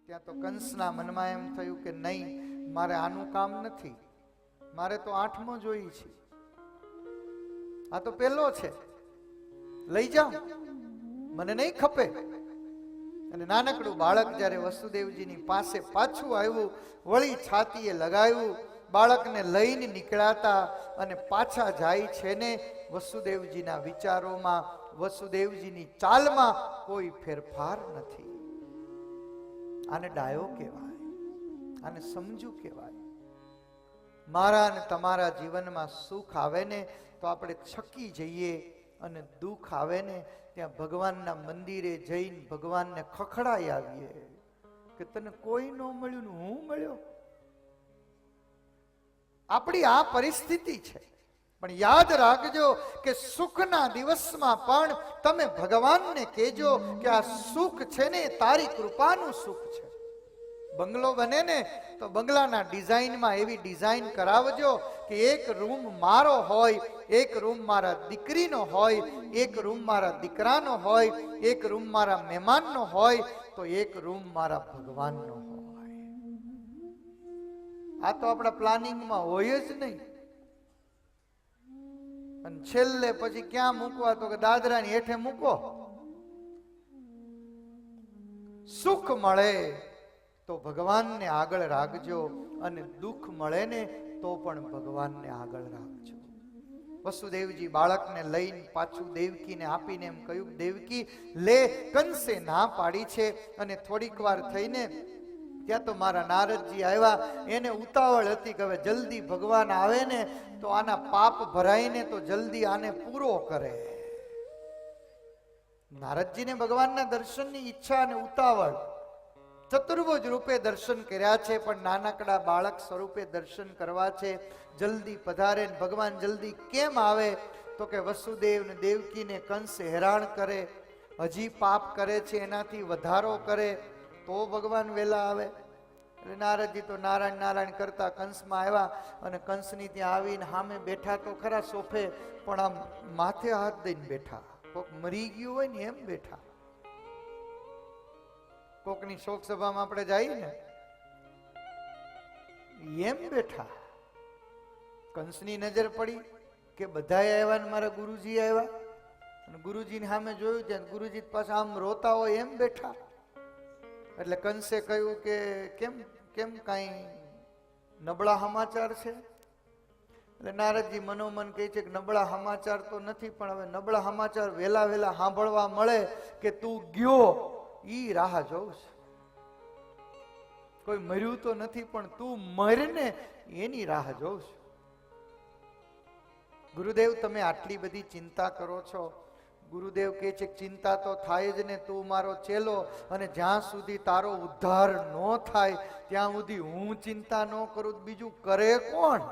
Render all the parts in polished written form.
ત્યાં તો કંસના મનમાં એમ થયું કે નહીં, મારે આનું કામ નથી, મારે તો 8મો જોઈએ છે, આ તો પહેલો છે, લઈ જાઓ, મને નહીં ખપે. અને નાનકડું બાળક જ્યારે વસુદેવજીની પાસે પાછું આવ્યું, વળી છાતીએ લગાવ્યું, બાળકને લઈને નીકળાતા અને પાછા જાય છે ને વસુદેવજીના વિચારોમાં, વસુદેવજીની ચાલમાં કોઈ ફેરફાર નથી. આને ડાયો કહેવાય, આને સમજુ કહેવાય. મારા અને તમારા જીવનમાં સુખ આવે ને તો આપણે છકી જઈએ, અને દુઃખ આવે ને ત્યાં ભગવાનના મંદિરે જઈને ભગવાનને ખખડાઈ આવીએ કે તને કોઈ ન મળ્યું ને હું મળ્યો. આપણી આ પરિસ્થિતિ છે. પણ યાદ રાખજો કે સુખના દિવસમાં પણ તમે ભગવાનને કહેજો કે આ સુખ છે ને તારી કૃપાનું સુખ છે. બંગલો બને ને તો બંગલાના ડિઝાઇનમાં એવી ડિઝાઇન કરાવજો કે એક રૂમ મારો હોય, એક રૂમ મારા દીકરીનો હોય, એક રૂમ મારા દીકરાનો હોય, એક રૂમ મારા મહેમાનનો હોય, તો એક રૂમ મારા ભગવાનનો હોય. આ તો આપણા પ્લાનિંગમાં હોય જ નહીં. અને છેલ્લે પછી ક્યાં મૂકવા, તો કે દાદરાની હેઠે મૂકો. સુખ મળે તો ભગવાનને આગળ રાખજો, અને દુઃખ મળે ને તો પણ ભગવાનને આગળ રાખજો. વસુદેવજી બાળકને લઈને પાછું દેવકીને આપીને એમ કહ્યું, દેવકી લે. કંસે ના પાડી છે. અને થોડીક વાર થઈને ત્યાં તો મારા નારદજી આવ્યા. એને ઉતાવળ હતી કે હવે જલ્દી ભગવાન આવે ને તો આના પાપ ભરાઈને તો જલ્દી આને પૂરો કરે. નારદજીને ભગવાનના દર્શનની ઈચ્છા અને ઉતાવળ. ચતુર્ભુજ રૂપે દર્શન કર્યા છે, પણ નાનકડા બાળક સ્વરૂપે દર્શન કરવા છે. જલ્દી પધારે. ભગવાન જલ્દી કેમ આવે? તો કે વસુદેવ ને દેવકીને કંસ હેરાન કરે, હજી પાપ કરે છે, એનાથી વધારો કરે તો ભગવાન વેલા આવે. એટલે નારદજી તો નારાયણ નારાયણ કરતા કંસમાં આવ્યા, અને કંસની ત્યાં આવીને સામે બેઠા તો ખરા સોફે, પણ આમ માથે હાથ દઈને બેઠા. કોક મરી ગયું હોય ને એમ બેઠા. કોકની શોક સભામાં આપણે જઈએ ને એમ બેઠા. કંસની નજર પડી કે બધાએ આવ્યા ને મારા ગુરુજી આવ્યા, અને ગુરુજીની સામે જોયું ત્યાં ગુરુજી પાછા આમ રોતા હોય એમ બેઠા. એટલે કંસે કહ્યું કે કેમ કેમ કાંઈ નબળા સમાચાર છે? એટલે નારદજી મનોમન કહે છે કે નબળા સમાચાર તો નથી, પણ હવે નબળા સમાચાર વહેલા વહેલા સાંભળવા મળે કે તું ગયો, ઈ રાહ જોઉં છું. કોઈ મર્યું તો નથી, પણ તું મરને એની રાહ જોઉં છું. ગુરુદેવ તમે આટલી બધી ચિંતા કરો છો. ગુરુદેવ કહે છે ચિંતા તો થાય જ ને, તું મારો ચેલો, અને જ્યાં સુધી તારો ઉદ્ધાર ન થાય ત્યાં સુધી હું ચિંતા ન કરું, બીજું કરે કોણ?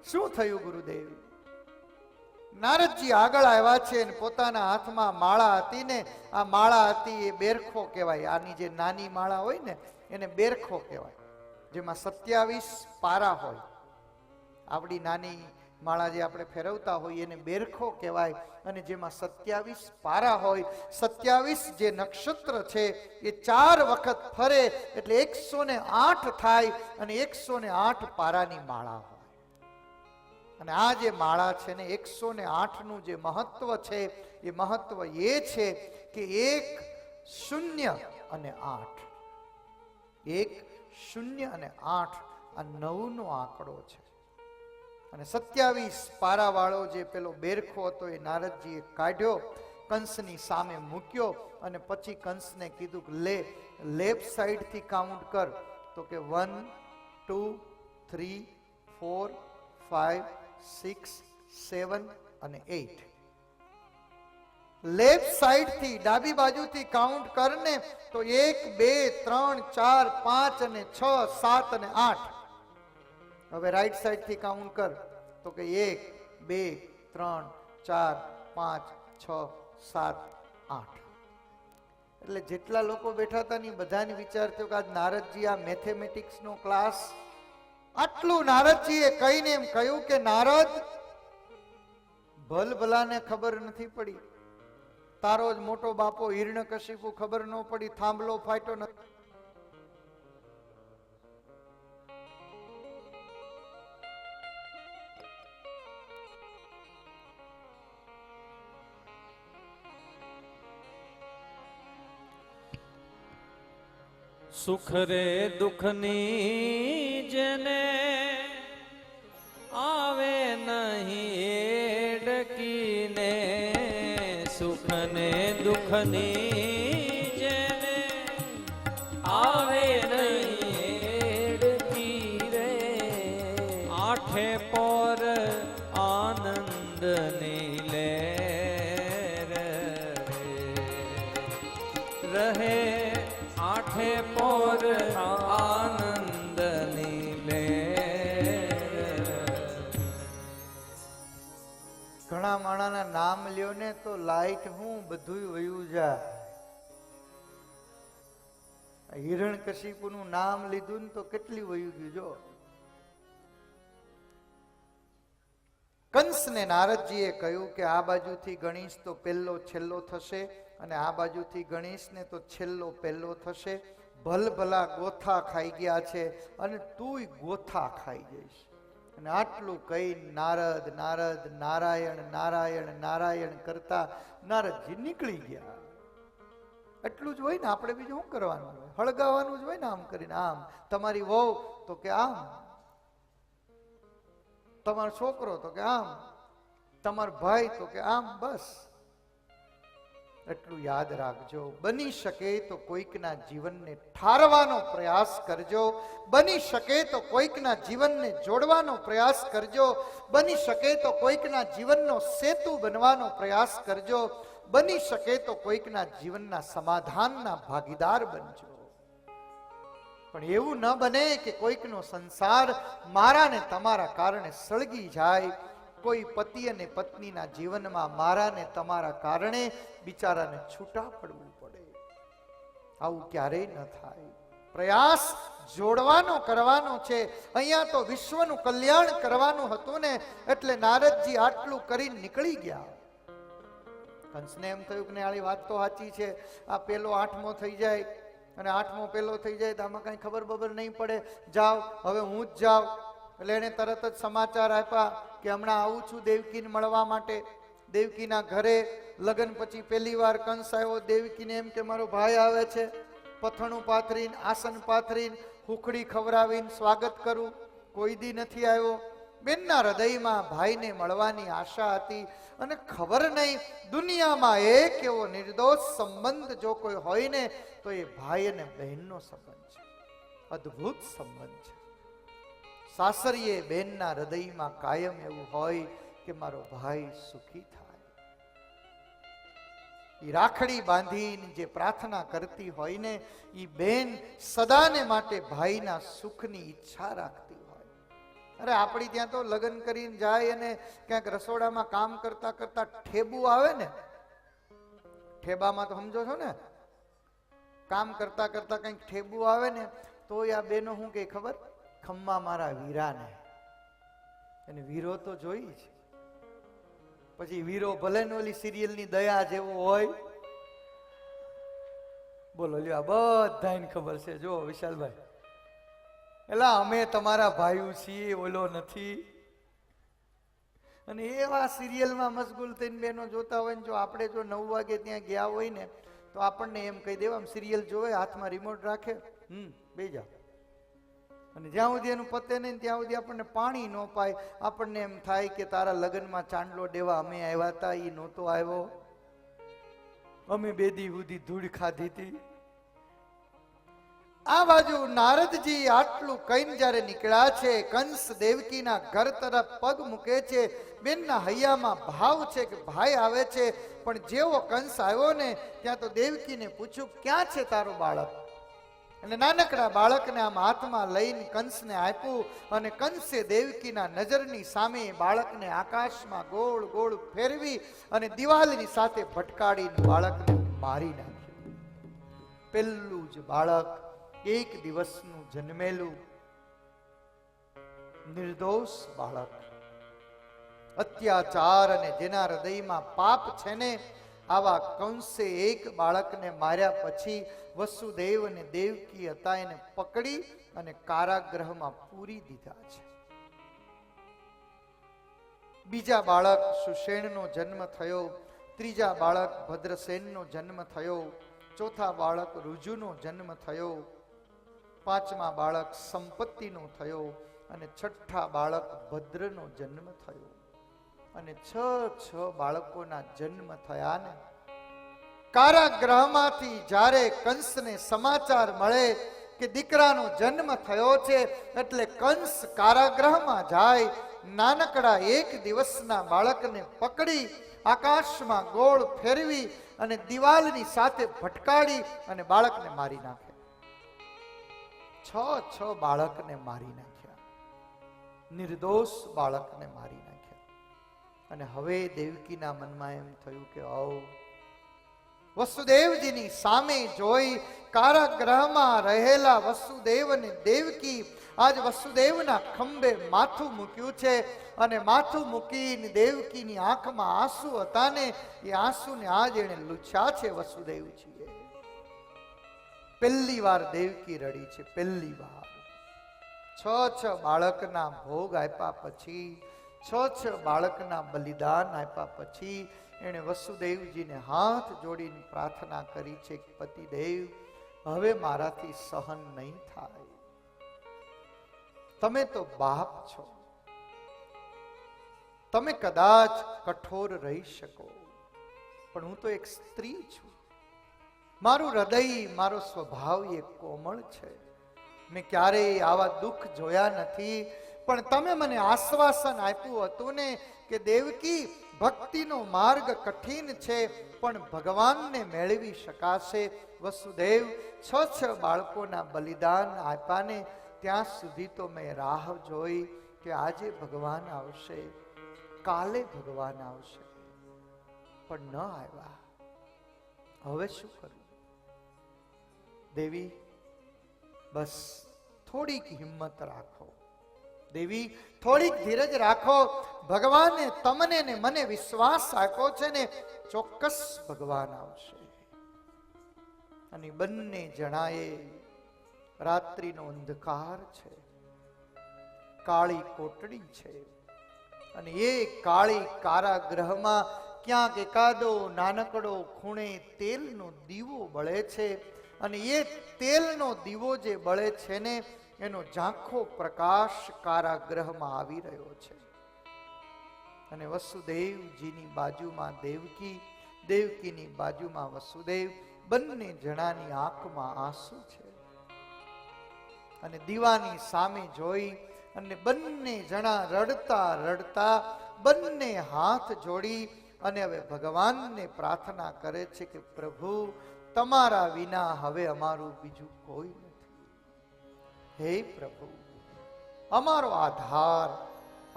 શું થયું ગુરુદેવ? નારદજી આગળ આવ્યા છે, અને પોતાના હાથમાં માળા હતી ને, આ માળા હતી એ બેરખો કહેવાય. આની જે નાની માળા હોય ને એને બેરખો કહેવાય, જેમાં 27 પારા હોય. આવડી નાની માળા જે આપણે ફેરવતા હોઈએ એને બેરખો કહેવાય. અને જેમાં 27 પારા હોય, 27 જે નક્ષત્ર છે એ 4 વખત ફરે એટલે 108 થાય, અને 108 પારાની માળા હોય. અને આ જે માળા છે ને 108 નું જે મહત્વ છે, એ મહત્વ એ છે કે 1 0 અને 8, 1 0 અને 8 આ 9 નો આંકડો છે. અને 27 પારા વાળો જે પેલો બેરખો હતો એ નારદજીએ કાઢ્યો, કંસની સામે મૂક્યો, અને પછી કંસને કીધું કે લે, લેફ્ટ સાઈડ થી કાઉન્ટ કર. તો કે 1 2 3 4 5 6 7 અને 8. લેફ્ટ સાઈડ થી ડાબી બાજુથી કાઉન્ટ કરને તો 1 2 3 4 5 અને 6 7 અને 8. હવે રાઈટ સાઈડ થી કાઉન્ટ કર. તો કે 1 2 3 4 5 6 7 8. એટલે જેટલા લોકો બેઠા હતા ને બધાને વિચાર થયો કે આજ નારદજી આ મેથેમેટિક્સ નો ક્લાસ. આટલું નારદજીએ કહીને એમ કહ્યું કે નારદ, ભલભલાને ખબર નથી પડી તારો જ મોટો બાપો હિરણ્યકશિપુ ખબર ન પડી, થાંભલો ફાટ્યો નથી. સુખ રે દુઃખની જેને આવે નહીં ડકીને, સુખ ને દુઃખની જેને આવે નહીં ડકી રે, આઠે પોર આનંદ ની લહેર રહે, આઠે પોર આનંદ ની લહેર. ઘણા માણાના નામ લ્યો ને તો લાઈટ હું બધું વયું જાય. હિરણ્યકશિપુ નું નામ લીધું ને તો કેટલી વયું ગયું જો. કંસને નારદજીએ કહ્યું કે આ બાજુથી ગણેશ તો પહેલો છેલ્લો થશે અને આ બાજુથી ગણેશને તો છેલ્લો પહેલો થશે. ભલભલા ગોથા ખાઈ ગયા છે અને તુંય ગોથા ખાઈ જઈશ. અને આટલું કહી નારદ નારદ નારાયણ નારાયણ નારાયણ કરતા નારદજી નીકળી ગયા. એટલું જ હોય ને, આપણે બીજું શું કરવાનું હોય? હળગાવાનું જ હોય ને, આમ કરીને આમ. તમારી વહુ તો કે આમ, તમારો છોકરો તો કે આમ, તમારો ભાઈ તો કે આમ. બસ એટલું યાદ રાખજો. બની શકે તો કોઈકના જીવનને ઠારવાનો પ્રયાસ કરજો. બની શકે તો કોઈકના જીવનને જોડવાનો પ્રયાસ કરજો. બની શકે તો કોઈકના જીવનનો સેતુ બનવાનો પ્રયાસ કરજો. બની શકે તો કોઈકના જીવનના સમાધાનના ભાગીદાર બનજો. પણ એવું ન બને કે કોઈકનો સંસાર મારા ને તમારા કારણે સળગી જાય. કોઈ પતિ અને પત્નીના જીવનમાં મારા ને તમારા કારણે બિચારાને છૂટા પડવું પડે. આવું ક્યારેય ન થાય. પ્રયાસ જોડવાનો કરવાનો છે. અહીંયા તો વિશ્વનું કલ્યાણ કરવાનું હતું ને, એટલે નારદજી આટલું કરીને નીકળી ગયા. કંસને એમ થયું કે આળી વાત તો સાચી છે. આ પેલો 8મો થઈ જાય અને 8મો પેલો થઈ જાય તો આમાં કઈ ખબર બબર નહીં પડે. જાઓ હવે હું જ જાઉં. એટલે એને તરત જ સમાચાર આપ્યા કે હમણાં આવું છું દેવકીને મળવા માટે. દેવકીના ઘરે લગ્ન પછી પહેલી વાર કંસ આવ્યો. દેવકીને એમ કે મારો ભાઈ આવે છે. પથણું પાથરીને આસન પાથરીને હુખડી ખવડાવીને સ્વાગત કરું. કોઈ દી નથી આવ્યો. બેનના હૃદયમાં ભાઈને મળવાની આશા હતી. અને ખબર નહીં, દુનિયામાં એક એવો નિર્દોષ સંબંધ જો કોઈ હોય ને તો એ ભાઈ અને બહેનનો સંબંધ છે. અદ્ભુત સંબંધ છે. સાસરીએ બેનના હૃદયમાં કાયમ એવું હોય કે મારો ભાઈ સુખી થાય. એ રાખડી બાંધીને જે પ્રાર્થના કરતી હોય ને, એ બેન સદાને માટે ભાઈના સુખની ઈચ્છા રાખતી હોય. અરે આપણી ત્યાં તો લગ્ન કરીને જાય અને ક્યાંક રસોડામાં કામ કરતા કરતા ઠેબુ આવે ને, ઠેબામાં તો સમજો છો ને, કામ કરતા કરતા કંઈક ઠેબુ આવે ને તો આ બેનો શું કે ખબર? ખમ્મા મારા વીરાને. અને વીરો તો જોઈ છે. પછી વીરો ભલે ને ઓલી સિરિયલની દયા જેવો હોય. બોલો લ્યો, બધાને ખબર છે. જો વિશાલભાઈ, એલા અમે તમારા ભાઈઓ છીએ, ઓલો નથી. અને એવા સિરિયલમાં મશગુલ થઈને બેનો જોતા હોય ને, જો આપણે જો 9 વાગે ત્યાં ગયા હોય ને તો આપણને એમ કહી દેવા, આમ સિરિયલ જોવે, હાથમાં રિમોટ રાખે, બે જા. અને જ્યાં સુધી એનું પતે નહીં ત્યાં સુધી આપણને પાણી ન પાય. આપણને એમ થાય કે તારા લગ્નમાં ચાંદલો દેવા અમે આવ્યા હતા, એ નહોતો આવ્યો, અમે 2 દી સુધી ધૂળ ખાધી હતી. આ બાજુ નારદજી આટલું કહીને જ્યારે નીકળ્યા છે, કંસ દેવકીના ઘર તરફ પગ મૂકે છે. બેનના હૈયામાં ભાવ છે કે ભાઈ આવે છે. પણ જેવો કંસ આવ્યો ને ત્યાં તો દેવકીને પૂછ્યું, ક્યાં છે તારું બાળક? અને નાનકડા બાળકને આમ હાથમાં લઈને કંસને આપ્યું. અને કંસે દેવકીના નજરની સામે બાળકને આકાશમાં ગોળ ગોળ ફેરવી અને દિવાલની સાથે ભટકાડીને બાળકને મારી નાખ્યું. પેલું જ બાળક, 1 દિવસનું જન્મેલું નિર્દોષ બાળક, અત્યાચાર અને જેના હૃદયમાં પાપ છે ને આવા કંસે એક બાળકને માર્યા પછી વસુદેવ અને દેવકી હતા એને પકડી અને કારાગૃહમાં પૂરી દીધા છે. બીજા બાળક સુષેણનો જન્મ થયો, ત્રીજા બાળક ભદ્રસેનનો જન્મ થયો, ચોથા બાળક ઋજુનો જન્મ થયો, પાંચમા બાળક સંપત્તિનો થયો અને છઠ્ઠા બાળક ભદ્રનો જન્મ થયો. અને છ બાળકોના જન્મ થયા ને કારાગૃહમાંથી જ્યારે કંસને સમાચાર મળે કે દીકરાનો જન્મ થયો છે એટલે કંસ કારાગૃહમાં જાય, નાનકડા એક દિવસના બાળકને પકડી આકાશમાં ગોળ ફેરવી અને દિવાલની સાથે ભટકાડી અને બાળકને મારી નાખે. છ બાળકને મારી નાખ્યા, નિર્દોષ બાળકને મારી નાખ્યા. અને હવે દેવકીના મનમાં એમ થયું કે વસુદેવજીની સામે જોઈ કારાગૃહમાં રહેલા વસુદેવ અને દેવકી આજ વસુદેવના ખંભે માથું મૂક્યું છે અને માથું મૂકીને દેવકીની આંખમાં આંસુ હતા ને એ આંસુને આજ એને લૂછ્યા છે વસુદેવજીએ. પહેલી વાર દેવકી રડી છે, પહેલી વાર. છ બાળકના ભોગ આપ્યા પછી, છ બાળકના બલિદાન આપ્યા પછી એણે વસુદેવજીને હાથ જોડીને પ્રાર્થના કરી છે કે પતિદેવ, હવે મારાથી સહન નહીં થાય. તમે તો બાપ છો, તમે કદાચ કઠોર રહી શકો, પણ હું તો એક સ્ત્રી છું. મારું હૃદય, મારો સ્વભાવ એ કોમળ છે. મેં ક્યારેય આવા દુઃખ જોયા નથી. પણ તમે મને આશ્વાસન આપ્યું હતું ને કે દેવકી, ભક્તિનો માર્ગ કઠિન છે પણ ભગવાનને મેળવી શકાશે. વસુદેવ, છ બાળકોના બલિદાન આપ્યાને ત્યાં સુધી તો મેં રાહ જોઈ કે આજે ભગવાન આવશે, કાલે ભગવાન આવશે, પણ ન આવ્યા. હવે શું કરું? દેવી, બસ થોડીક હિંમત રાખો. દેવી, થોડીક ધીરજ રાખો. ભગવાને તમને ને મને વિશ્વાસ આપ્યો છે ને, ચોક્કસ ભગવાન આવશે. અને બંને જણાએ, રાત્રિનો અંધકાર છે, કાળી કોટડી છે અને એ કાળી કારાગૃહમાં ક્યાંક એકાદો નાનકડો ખૂણે તેલનો દીવો બળે છે અને એ તેલનો દીવો જે બળે છે ને એનો ઝાંખો પ્રકાશ કારાગૃહમાં આવી રહ્યો છે. અને વસુદેવજીની બાજુમાં દેવકી, દેવકીની બાજુમાં વસુદેવ, બંને જણાની આંખમાં આંસુ છે. અને દીવાની સામે જોઈ અને બંને જણા રડતા રડતા બંને હાથ જોડી અને હવે ભગવાનને પ્રાર્થના કરે છે કે પ્રભુ, તમારા વિના હવે અમારું બીજું કોઈ નથી. હે પ્રભુ, અમારો આધાર,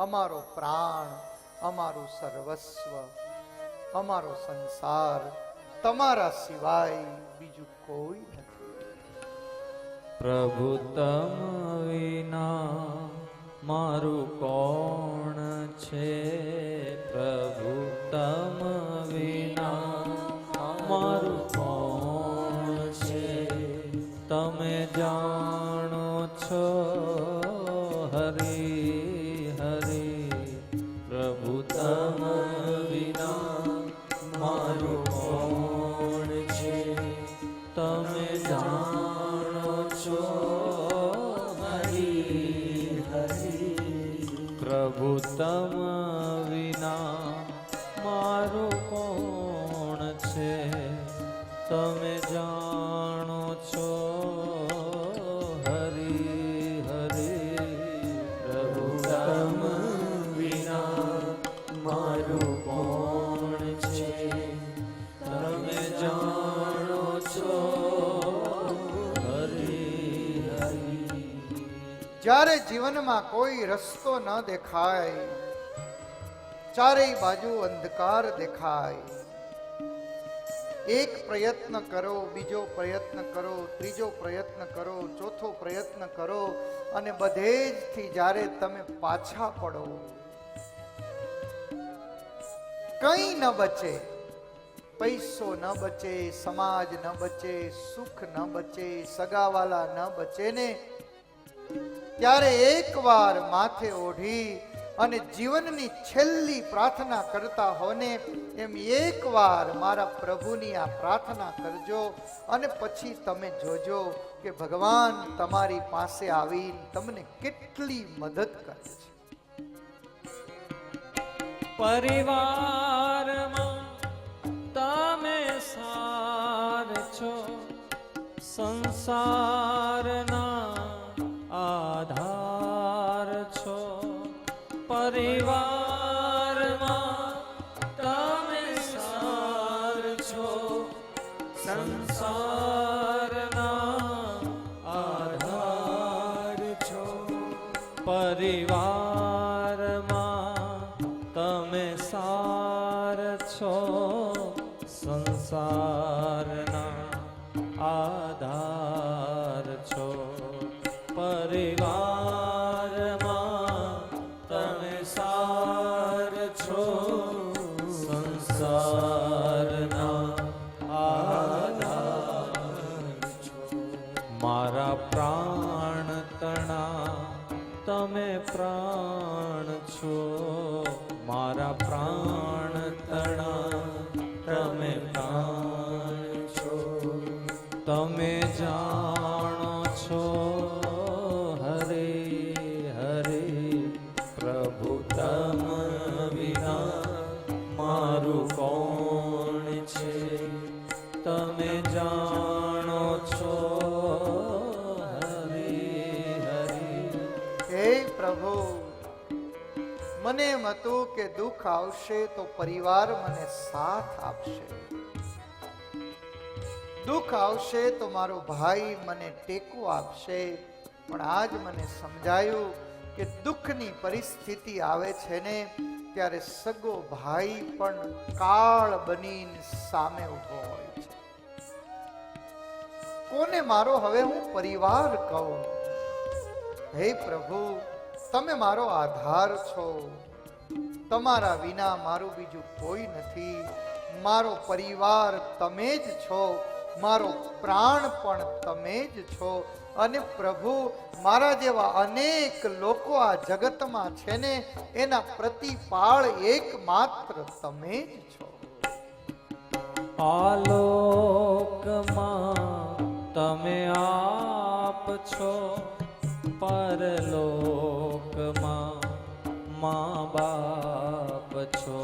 અમારો પ્રાણ, અમારું સર્વસ્વ, અમારો સંસાર તમારા સિવાય બીજું કોઈ નથી. પ્રભુ તમ વિના મારું કોણ છે? પ્રભુ તમ વિના મારું કોણ છે? તમે જાણો છો હરી હરી. પ્રભુ તમ વિના મારું કોણ છે? તમે જાણો છો હરી હરી. પ્રભુ તમ વિના મારું કોણ છે? તમે જાણો છો હરી હરી. પ્રભુ તમ વિના મારું કોણ છે? તમે જાણો છો હરી હરી. જ્યારે જીવનમાં કોઈ રસ્તો ન દેખાય, ચારેય બાજુ અંધકાર દેખાય, એક પ્રયત્ન કરો, બીજો પ્રયત્ન કરો, ત્રીજો પ્રયત્ન કરો, ચોથો પ્રયત્ન કરો અને બધેજથી જ્યારે તમે પાછા પડો, કંઈ ન બચે, પૈસો ન બચે, સમાજ ન બચે, સુખ ન બચે, સગાવાલા ન બચે ને, ત્યારે એકવાર માથે ઓઢી અને જીવનની છેલ્લી પ્રાર્થના કરતા હોને એમ એકવાર મારા પ્રભુની આ પ્રાર્થના કરજો અને પછી તમે જોજો કે ભગવાન તમારી પાસે આવીને તમને કેટલી મદદ કરે છે. પરિવારમાં તમે સાર છો, સંસારના આધાર છો. પરિવારમાં તમે સાર છો, સંસારના આધાર છો. પરિવારમાં તમે સાર છો, સંસારના આધાર છો. પરિવારમાં તમે સાર છો, સંસારના આધાર છો. મારા પ્રાણ તણા તમે પ્રાણ છો, મારા પ્રાણ તણા તમે પ્રાણ છો. તમે જાણો છો હરે હરે પ્રભુ તમ વિના મારું કોણ છે. તમે જાણો છો હરે હરે. હે પ્રભુ, મને એમ હતું કે દુઃખ આવશે તો પરિવાર મને સાથ આપશે, દુઃખ આવશે તો મારો ભાઈ મને ટેકો આપશે, પણ આજ મને સમજાયું કે દુઃખની પરિસ્થિતિ આવે છે ને ત્યારે સગો ભાઈ પણ કાળ બનીને સામે ઊભો હોય છે. કોને મારો હવે હું પરિવાર કહું? હે પ્રભુ, તમે મારો આધાર છો, તમારા વિના મારું બીજું કોઈ નથી. મારો પરિવાર તમે જ છો, મારો પ્રાણ પણ તમે જ છો. અને પ્રભુ, મારા જેવા અનેક લોકો આ જગતમાં છે ને એના પ્રતિપાળ એકમાત્ર તમે જ છો. આલોકમાં તમે આપ છો, પરલોકમાં મા બાપ છો.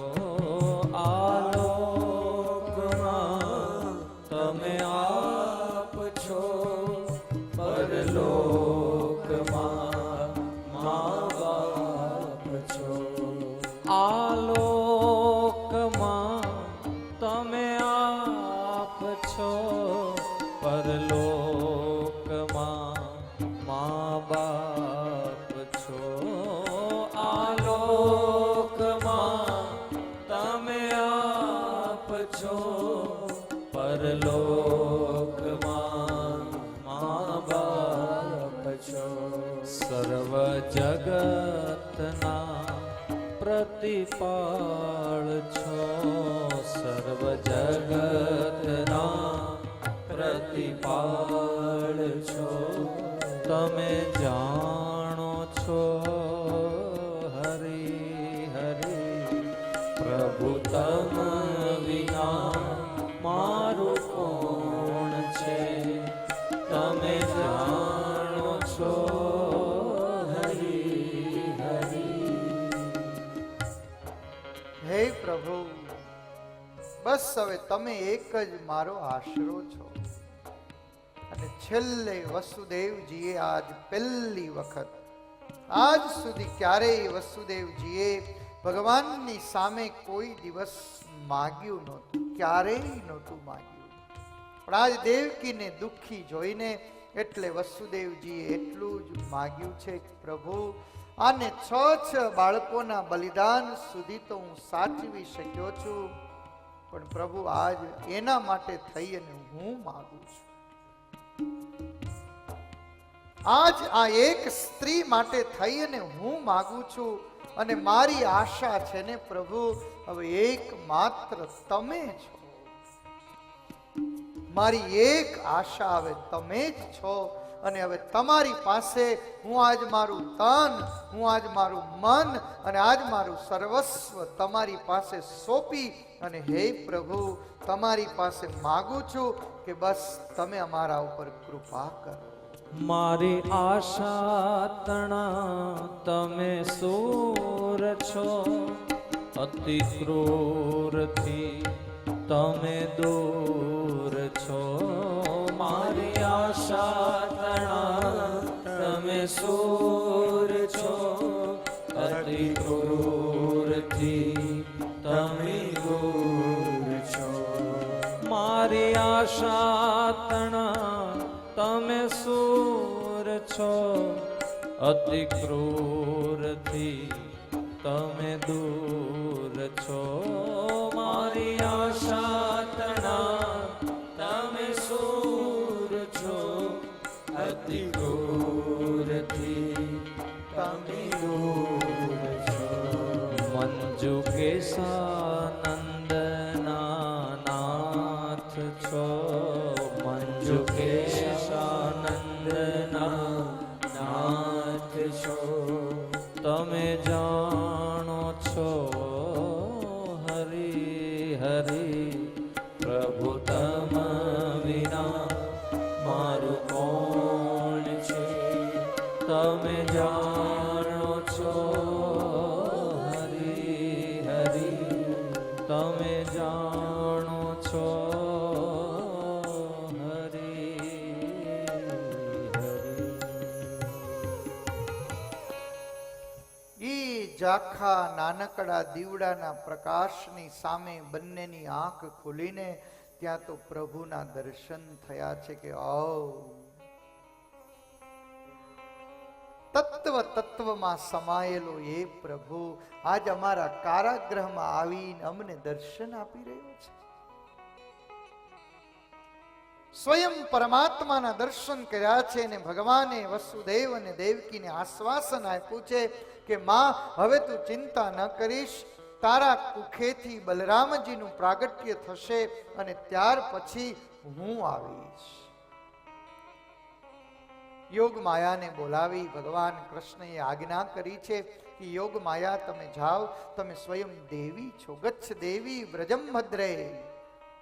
આલોકમાં તમે આપ છો, પરલોકમાં મા બાપ છો. આલોકમાં તમે આપ છો, પરલોકમાં મા બાપ છો. આલોકમાં તમે આપ છો, પરલોકમાં મા બાપ છો. સર્વ જગતના પ્રતિપાળ છો, સર્વ જગતના પ્રતિપાળ છો. તમે જાણો છો હરે હરે પ્રભુ તમ વિના મારું કોણ છે. તમે જાણો છો હરે હરે. હે પ્રભુ, બસ હવે તમે એક જ મારો આશરો છો. અને છેલ્લે વસુદેવજીએ આજ પહેલી વખત, આજ સુધી ક્યારેય વસુદેવજીએ ભગવાનની સામે કોઈ દિવસ માગ્યું નહોતું, ક્યારેય નહોતું માગ્યું. પણ આજ દેવકીને દુઃખી જોઈને એટલે વસુદેવજીએ એટલું જ માગ્યું છે કે પ્રભુ, આને 6 બાળકોના બલિદાન સુધી તો હું સાચવી શક્યો છું, પણ પ્રભુ આજ એના માટે થઈ અને હું માગું છું. આજ આ એક સ્ત્રી માટે થઈ અને હું માગું છું. અને મારી આશા છે ને પ્રભુ, હવે એકમાત્ર તમે છો. મારી એક આશા હવે તમે જ છો, અને હવે તમારી પાસે હું આજ મારું તન, હું આજ મારું મન અને આજ મારું સર્વસ્વ તમારી પાસે સોંપી અને હે પ્રભુ તમારી પાસે માગું છું કે બસ તમે અમારા ઉપર કૃપા કરો. મારી આશા તણા તમે સૂર છો, અતિ ક્રૂરથી તમે દૂર છો. મારી આશા તણા તમે સૂર છો, અતિ ક્રૂરથી તમે દૂર છો. મારી આશા તણા તમે સૂર છો, અતિ ક્રૂરથી તમે દૂર છો. મારી આશા તણા તમે સૂર છો, અતિ ક્રૂરથી તમે દૂર છો. મંજુ કેશાનંદના નાથ છો, મંજુ કેશાનંદના નાથ છો. તમે જાણો છો હરી હરી પ્રભુ તમ વિના મારું કોણ છે. તમે જાણો છો હરી હરી, તમે જાણો છો ઝાખા નાનકડા દીવડાના પ્રકાશની સામે બંનેની આંખ ખુલીને ત્યાં તો પ્રભુના દર્શન થયા છે કે તત્વમાં સમાયેલો એ પ્રભુ આજ અમારા કારાગૃહમાં આવીને અમને દર્શન આપી રહ્યો છે. સ્વયં પરમાત્માના દર્શન કર્યા છે અને ભગવાને વસુદેવ અને દેવકીને આશ્વાસન આપ્યું છે કે માં હવે તું ચિંતા ન કરીશ, તારા કુખેથી બલરામજીનું પ્રાગટ્ય થશે અને ત્યાર પછી હું આવીશ. યોગ માયાને બોલાવી ભગવાન કૃષ્ણએ આજ્ઞા કરી છે કે યોગ માયા તમે જાઓ, તમે સ્વયં દેવી છો. ગચ્છ દેવી વ્રજમ ભદ્રે.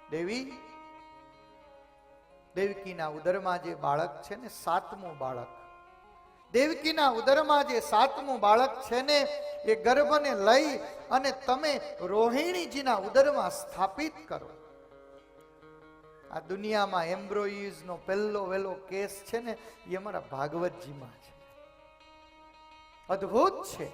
દેવી, દેવકીના ઉદરમાં જે બાળક છે ને, સાતમું બાળક, દેવકીના ઉદરમાં જે સાતમું બાળક છે ને, એ ગર્ભને લઈ અને તમે રોહિણીજીના ઉદરમાં સ્થાપિત કરો. આ દુનિયામાં એમ્બ્રોઇઝનો પહેલો વહેલો કેસ છે ને, એ અમારા ભાગવતજીમાં છે. અદ્ભુત છે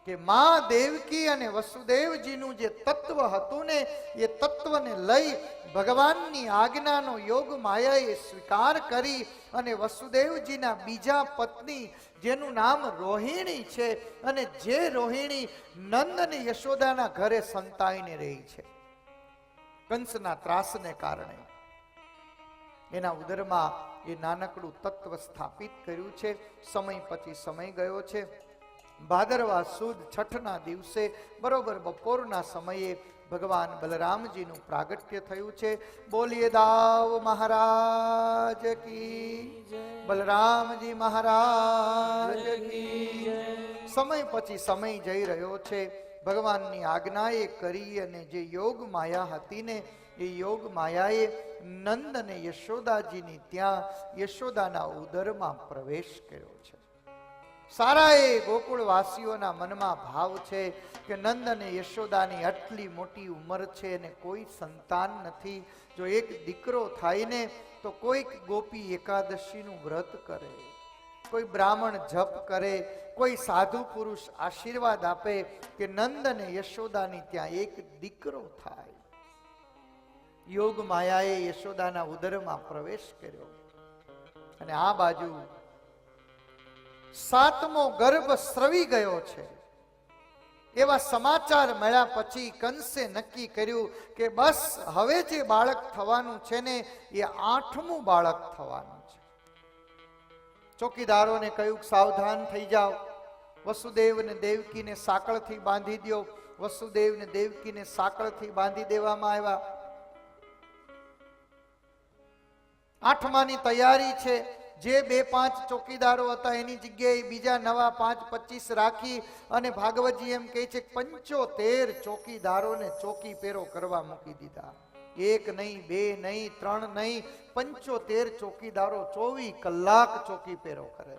કે માં દેવકી અને વસુદેવજીનું જે તત્વ હતું ને, એ તત્વને લઈ ભગવાનની આજ્ઞાનો યોગ માયાએ સ્વીકાર કરી અને વસુદેવજીના બીજા પત્ની જેનું નામ રોહિણી છે, અને જે રોહિણી નંદ અને યશોદાના ઘરે સંતાઈને રહી છે કંસના ત્રાસને કારણે, એના ઉદરમાં એ નાનકડું તત્વ સ્થાપિત કર્યું છે. સમય પછી સમય ગયો છે. ભાદરવા સુદ છઠના દિવસે બરોબર બપોરના સમયે ભગવાન બલરામજીનું પ્રાગટ્ય થયું છે. બોલીએ દાવ મહારાજ કી, બલરામજી મહારાજ કી. સમય પછી સમય જઈ રહ્યો છે. ભગવાનની આજ્ઞાએ કરી અને જે યોગ માયા હતી ને, એ યોગ માયાએ નંદ અને યશોદાજીની ત્યાં યશોદાના ઉદરમાં પ્રવેશ કર્યો છે. સારા એ ગોકુળવાસીઓના મનમાં ભાવ છે કે નંદ અને યશોદાની આટલી મોટી ઉંમર છે અને કોઈ સંતાન નથી. જો એક દીકરો થાય ને તો કોઈક ગોપી એકાદશીનું વ્રત કરે, કોઈ બ્રાહ્મણ જપ કરે, કોઈ સાધુ પુરુષ આશીર્વાદ આપે કે નંદ અને યશોદાની ત્યાં એક દીકરો થાય. યોગ માયાએ યશોદાના ઉદરમાં પ્રવેશ કર્યો અને આ બાજુ સાતમો ગર્ભ સ્રવી ગયો છે. એવા સમાચાર મળ્યા પછી કંસે નક્કી કર્યું કે બસ હવે જે બાળક થવાનું છે ને, એ આઠમું બાળક થવાનું છે. ચોકીદારોને કહ્યું સાવધાન થઈ જાઓ, વસુદેવ ને દેવકીને સાંકળથી બાંધી દો. વસુદેવ ને દેવકીને સાંકળથી બાંધી દેવામાં આવ્યા. આઠમાની તૈયારી છે. જે 2-5 ચોકીદારો હતા એની જગ્યાએ બીજા નવા 5-25 રાખી અને ભાગવતજી એમ કહે છે 75 ચોકીદારોને ચોકી પેરો કરવા મૂકી દીધા. 1 નહીં, 2 નહીં, 3 નહીં, 75 ચોકીદારો 24 કલાક ચોકી પેરો કરે.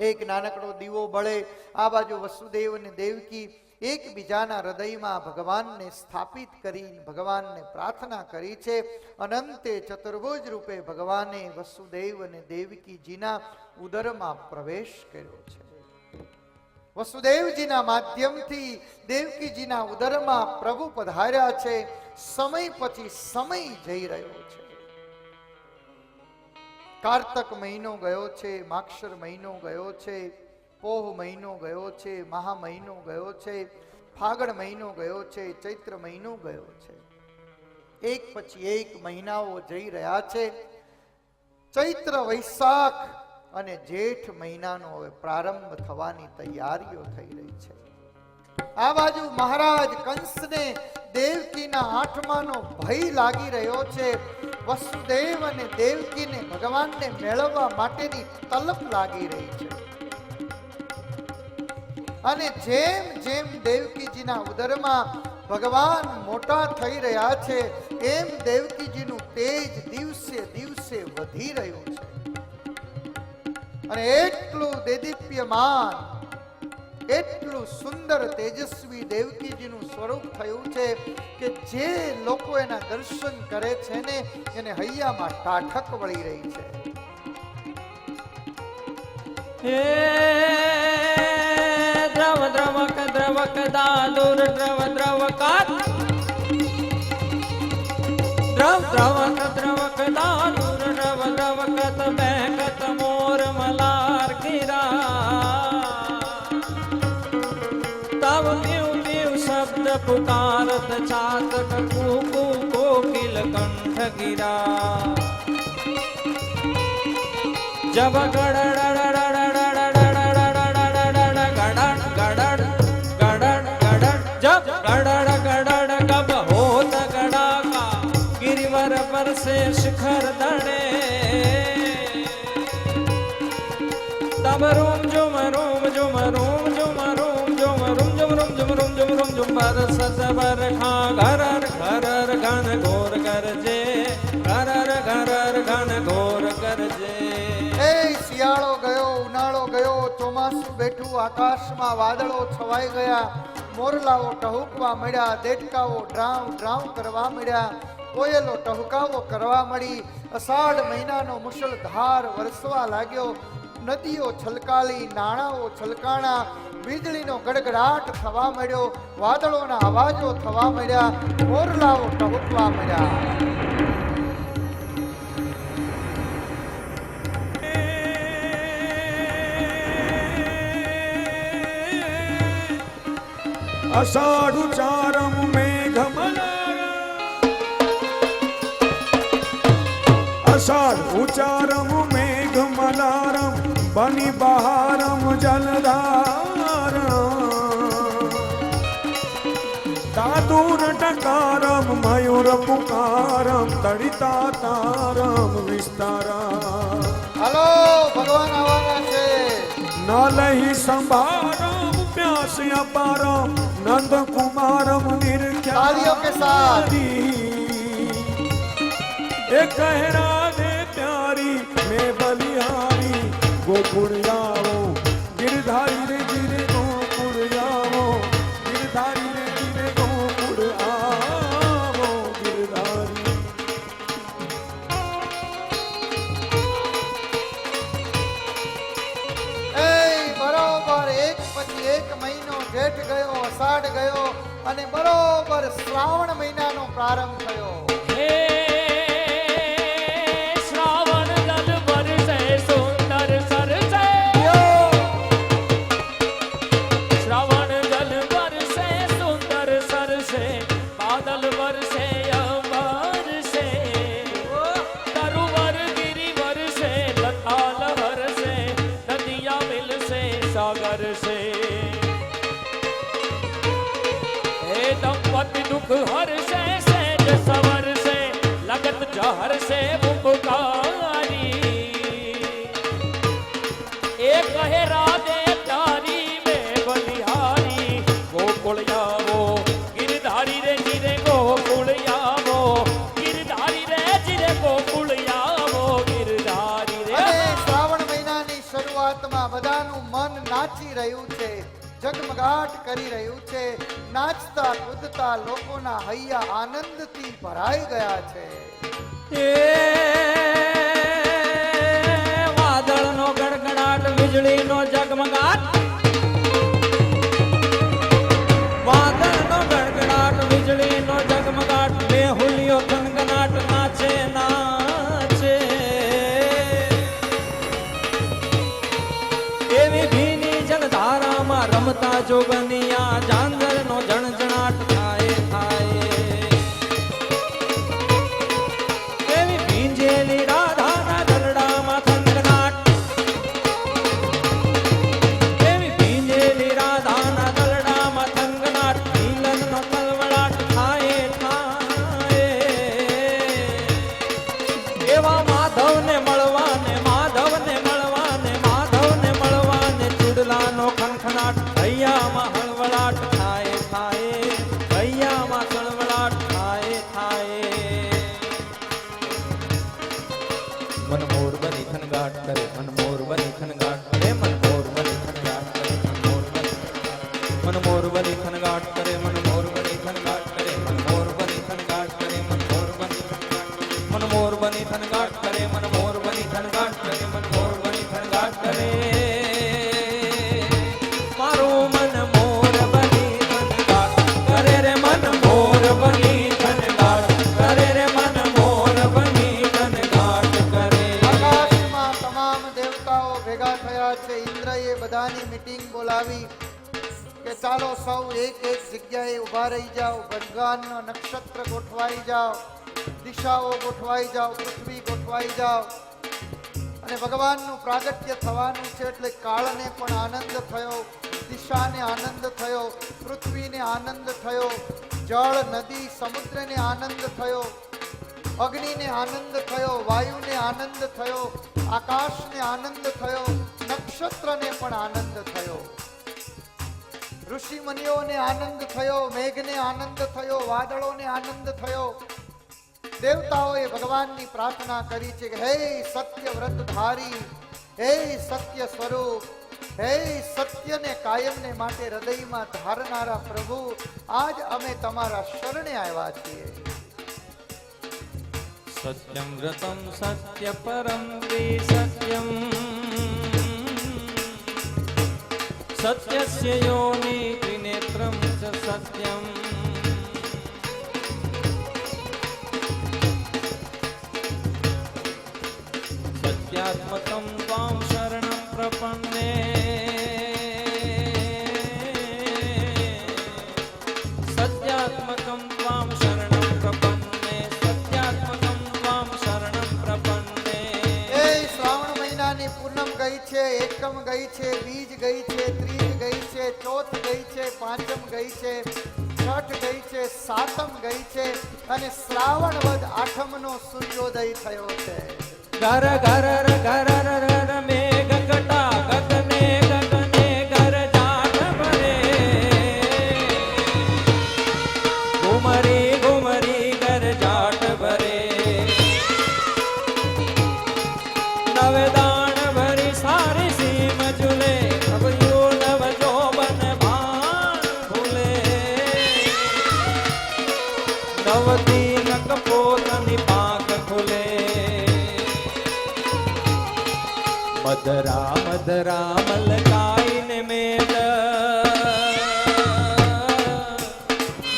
એક નાનકડો દીવો બળે. આ બાજુ વસુદેવ અને દેવકી એકબીજાના હૃદયમાં ભગવાનને સ્થાપિત કરી ભગવાનને પ્રાર્થના કરી છે. અનંતે ચતુર્ભુજ રૂપે ભગવાને વસુદેવ અને દેવકીજીના ઉદરમાં પ્રવેશ કર્યો છે. વસુદેવજીના માધ્યમથી દેવકીજીના ઉદરમાં પ્રભુ પધાર્યા છે. સમય પછી સમય જઈ રહ્યો છે. કાર્તક મહિનો ગયો છે, માક્ષર મહિનો ગયો છે, પોહ મહિનો ગયો છે, મહા મહિનો ગયો છે, ફાગણ મહિનો ગયો છે, ચૈત્ર મહિનો ગયો છે. એક પછી એક મહિનાઓ જઈ રહ્યા છે. ચૈત્ર, વૈશાખ અને જેઠ મહિનાનો હવે પ્રારંભ થવાની તૈયારીઓ થઈ રહી છે. આ બાજુ મહારાજ કંસને દેવકીના આઠમાનો ભય લાગી રહ્યો છે. વસુદેવ અને દેવકીને ભગવાનને મેળવવા માટેની તલપ લાગી રહી છે. અને જેમ જેમ દેવકીજીના ઉદરમાં ભગવાન મોટા થઈ રહ્યા છે એમ દેવકીજીનું તેજ દિવસે દિવસે વધી રહ્યું છે. અને એટલું દેદીપ્યમાન, એટલું સુંદર તેજસ્વી દેવકીજીનું સ્વરૂપ થયું છે કે જે લોકો એના દર્શન કરે છે ને એને હૈયામાં ટાઢક વળી રહી છે. દ્રવ દ્રવક દ્રવક દાદુર દ્રવ દ્રવકાત દ્રવ દ્રવક દ્રવક દાદુર દ્રવ દ્રવકત બેકત મોર મલાર ગિરા તવ પીવ પીવ શબ્દ પુકારત ચાતક કુકુ કોકિલ કંઠ ગિરા જબ से शिखर दड़े तब रूम जुम रूम जुम रूम जुम रूम जुम रूम जुम रूम जुम रूम जुम रूम जुम बरसत बरखा घरर घरर घन घोर गरजे घरर घरर घन घोर गरजे. એ શિયાળો ગયો, ઉનાળો ગયો, ચોમાસું બેઠું, આકાશમાં વાદળો છવાઈ ગયા, મોરલાઓ ટહુકવા મળ્યા, દેડકાઓ ડ્રાવ ડ્રાવ કરવા મળ્યા, કોયલો ટહુકાવો કરવા મળી. અષાઢ મહિનાનો મુશળધાર વરસવા લાગ્યો. નદીઓ છલકાલી, નાણાઓ છલકાણા, વીજળીનો ગડગડાટ થવા મળ્યો, વાદળોના અવાજો થવા મળ્યા, મોરલાઓ ટહુકવા મળ્યા. અષાઢ ચારમ મેઘમલા અષાઢ ઉચારમ મેઘ મલારમ બની બહારમ જલધારમ દાદુર ટકારમ મયુર પુકારમ તડિતા તારમ વિસ્તારમ. હાલો, ભગવાન આવવાના છે. ન લહી સંભારમ પ્યાસ અપારમ નંદ કુમારમ તાળીઓ કે સાથ. એ કહેરા દે પ્યારી મેં બલિહારી ગોકુળ જાઓ ગિરધારી રે ગિરે ગોકુળ જાઓ ગિરધારી રે ગિરે ગોકુળ આવો ગિરધારી. એ બરોબર એક પછી એક મહિનો જેઠ ગયો, અષાઢ ગયો અને બરોબર શ્રાવણ મહિનાનો પ્રારંભ થયો. दुख हर से सेज सवर से लगत जहर से मुख का રહ્યું છે, જગમગાટ કરી રહ્યું છે. નાચતા કૂદતા લોકોના હૈયા આનંદથી ભરાઈ ગયા છે. વાદળનો ગડગડાટ, વીજળીનો જગમગાટ, વાદળનો ગડગડાટ, વીજળીનો જગમગાટ, મેહુલિયો થનગનાટ, નાચે નાચે. એવી ભીની જલધારામાં રમતા જોગનિયા, જાંગરનો જણજણાટ થાય થાય. એવી ભીંજેલી રાધાના ગરડામાં થનગનાટ, એવી ભીંજેલી રાધાના ગરડામાં થનગનાટ, મિલનનો કલવળાટ થાય થાય. એવા માધવને મળવાને, માધવને મળવાને, માધવને મળવાને, ચૂડલાનો ખણખણાટ, હૈયામાં હળવળાટ થાય થાય, હૈયામાં હળવળાટ થાય થાય. મન મોર બની થનગાટ કરે, મન મોર બની થનગાટ કરે, મન મોર બની થનગાટ કરે, મન મોર બની, મન મોર બની થનગાટ કરે, મન મોર બની થનગાટ કરે, મન મોર બની થનગાટ કરે, મન મોર બની થનગાટ, મન મોર બની થનગાટ કરે, મન મોર બની થનગાટ કરે, મન મોર બની થનગાટ કરે. મારું મન મોર બની થનગાટ કરે રે, મન મોર બની થનગાટ કરે રે, મન મોર બની થનગાટ કરે. આકાશમાં તમામ દેવતાઓ ભેગા થયા છે. ઇન્દ્રએ બધાની મીટિંગ બોલાવી કે ચાલો સૌ એક એક જગ્યાએ ઊભા રહી જાઓ, ભગવાનનો નક્ષત્ર ગોઠવાઈ જાઓ, દિશાઓ ગોઠવાઈ જાઓ, પૃથ્વી ગોઠવાઈ જાઓ. અને ભગવાનનું પ્રાગટ્ય થવાનું છે એટલે કાળને પણ આનંદ થયો, દિશાને આનંદ થયો, પૃથ્વીને આનંદ થયો, જળ નદી સમુદ્રને આનંદ થયો, અગ્નિને આનંદ થયો, વાયુને આનંદ થયો, આકાશને આનંદ થયો, નક્ષત્રને પણ આનંદ થયો, ઋષિ મુનિઓને આનંદ થયો, મેઘને આનંદ થયો, વાદળોને આનંદ થયો. દેવતાઓએ ભગવાનની પ્રાર્થના કરી છે કે હે સત્ય વ્રતધારી, હે સત્ય સ્વરૂપ, હે સત્યને કાયમને માટે હૃદયમાં ધારનારા પ્રભુ, આજ અમે તમારા શરણે આવ્યા છીએ. સત્યમ વ્રતમ સત્ય પરમ સત્યમ, સત્યસ્ય યોનિ ત્રિનેત્રમ ચ સત્યમ. સત્યાત્મકમ ત્વામ શરણં પ્રપન્ને, સત્યાત્મકમ ત્વામ શરણં પ્રપન્ને, સત્યાત્મકમ ત્વામ શરણં પ્રપન્ને. એ શ્રાવણ મહિનાની પૂનમ ગઈ છે, એકમ ગઈ છે, બીજ ગઈ છે, ત્રીજ ગઈ છે, ચોથ ગઈ છે, પાંચમ ગઈ છે, છઠ ગઈ છે, સાતમ ગઈ છે અને શ્રાવણ વદ આઠમનો સૂર્યોદય થયો છે. ઘર ઘર ઘર ઘર મેઘ ઘટા ગગને ગગને ઘર જાટ ભરે, ઘુમરી ઘુમરી ઘર જાટ ભરે. નવદાન ભરી સારી સીમ ઝૂલે, નવયું નવ જોબન ભાન ભૂલે. નવતી નક પોતની પાંખ ખુલે. મધરા મધરા મલકાઈને મેલ,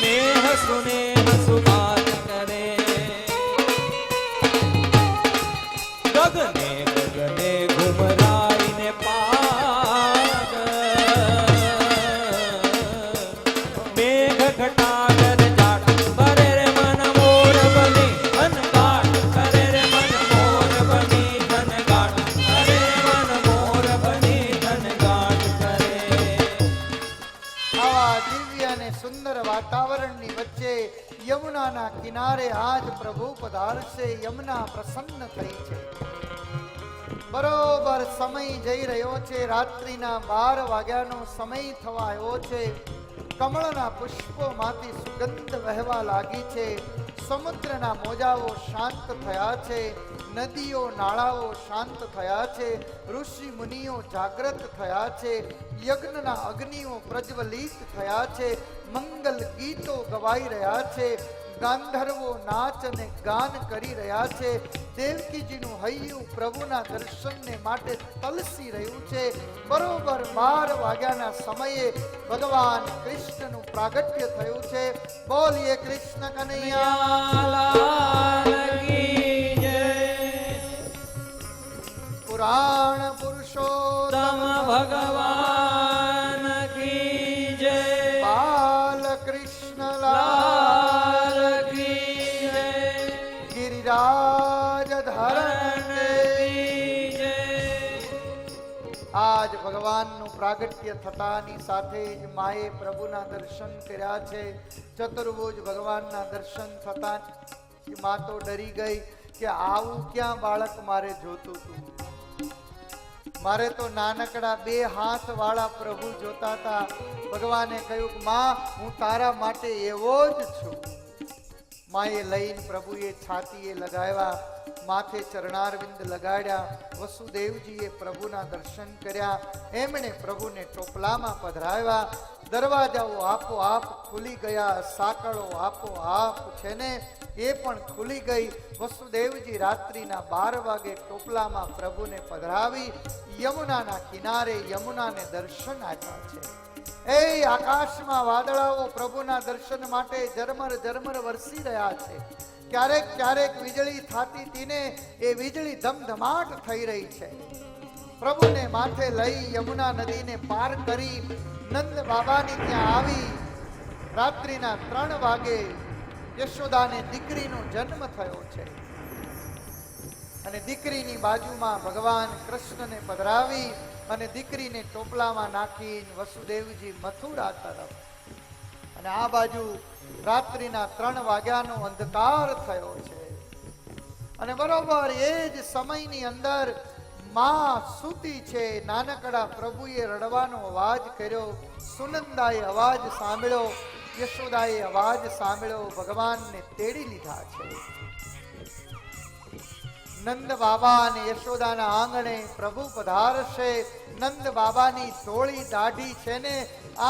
મેહ સુને હસુબાત કરે. ગગને ગગને ઘુમરાઈને પાગ, મેઘ ઘટાગર જાટ ભરે રે મન મોર બની ધનગાટ કરે રે, મન મોર બની ધનગાટ કરે, મન મોર બની ધનગાટ કરે. આવા દિવ્ય અને સુંદર વાતાવરણની વચ્ચે યમુનાના કિનારે આજ પ્રભુ પધારશે. યમુના પ્રસન્ન થઈ છે. બરોબર સમય જઈ રહ્યો છે, રાત્રિના 12 વાગ્યાનો સમય થવા આવ્યો છે. કમળના પુષ્પોમાંથી સુગંધ વહેવા લાગી છે. સમુદ્રના મોજાઓ શાંત થયા છે, નદીઓ નાળાઓ શાંત થયા છે, ઋષિ મુનિઓ જાગૃત થયા છે, યજ્ઞના અગ્નિઓ પ્રજ્વલિત થયા છે, મંગલ ગીતો ગવાઈ રહ્યા છે, ગાંધર્વો નાચ અને ગાન કરી રહ્યા છે, દેવકીજીનું હૈયું પ્રભુના દર્શનને માટે તલસી રહ્યું છે. બરોબર 12 વાગ્યાના સમયે ભગવાન કૃષ્ણનું પ્રાગટ્ય થયું છે. બોલીએ કૃષ્ણ કનૈયા લાલ કી જય. પુરાણ પુરુષોત્તમ ભગવાન કી જય. બાલ કૃષ્ણ લાલ કી જય. ગિરિરાજ ધરણ કી જય. આજ ભગવાનનું પ્રાગટ્ય થતાની સાથે જ માએ પ્રભુના દર્શન કર્યા છે. ચતુર્ભુજ ભગવાનના દર્શન થતા મા તો ડરી ગઈ કે આવું ક્યાં બાળક મારે જોતું હતું. મારે તો નાનકડા 2 હાથ વાળા પ્રભુ જોતા હતા. ભગવાને કહ્યું કે માં હું તારા માટે એવો જ છું. માએ લઈને પ્રભુએ છાતીએ લગાવ્યા, માથે ચરણારવિંદ લગાડ્યા. વસુદેવજીએ પ્રભુના દર્શન કર્યા. એમણે પ્રભુને ટોપલામાં પધરાવ્યા. દરવાજાઓ આપોઆપ ખુલી ગયા, સાંકળો આપોઆપ છે ને એ પણ ખુલી ગઈ. વસુદેવજી રાત્રિના 12 વાગે ટોપલામાં પ્રભુને પધરાવી યમુનાના કિનારે યમુનાને દર્શન આપ્યા છે. એ આકાશમાં વાદળાઓ પ્રભુના દર્શન માટે ઝરમર ઝરમર વરસી રહ્યા છે. ક્યારેક ક્યારેક વીજળી થતી હતી ને એ વીજળી ધમધમાટ થઈ રહી છે. પ્રભુને માથે લઈ યમુના નદીને પાર કરી નંદ બાબાની ત્યાં આવી. રાત્રિના 3 વાગે યશોદાને દીકરીનો જન્મ થયો છે અને દીકરીની બાજુમાં ભગવાન કૃષ્ણને પધરાવી અને દીકરીને ટોપલામાં નાખી વસુદેવજી મથુરા તરફ. અને આ બાજુ રાત્રિના 3 વાગ્યાનો અંધકાર થયો છે અને બરોબર એ જ સમયની અંદર માં સૂતી છે. નાનકડા પ્રભુએ રડવાનો અવાજ કર્યો. સુનંદાએ અવાજ સાંભળ્યો, યશોદાએ અવાજ સાંભળ્યો. ભગવાનને તેડી લીધા છે. નંદ બાબા અને યશોદાના આંગણે પ્રભુ પધારશે. નંદ બાબાની ધોળી દાઢી છે ને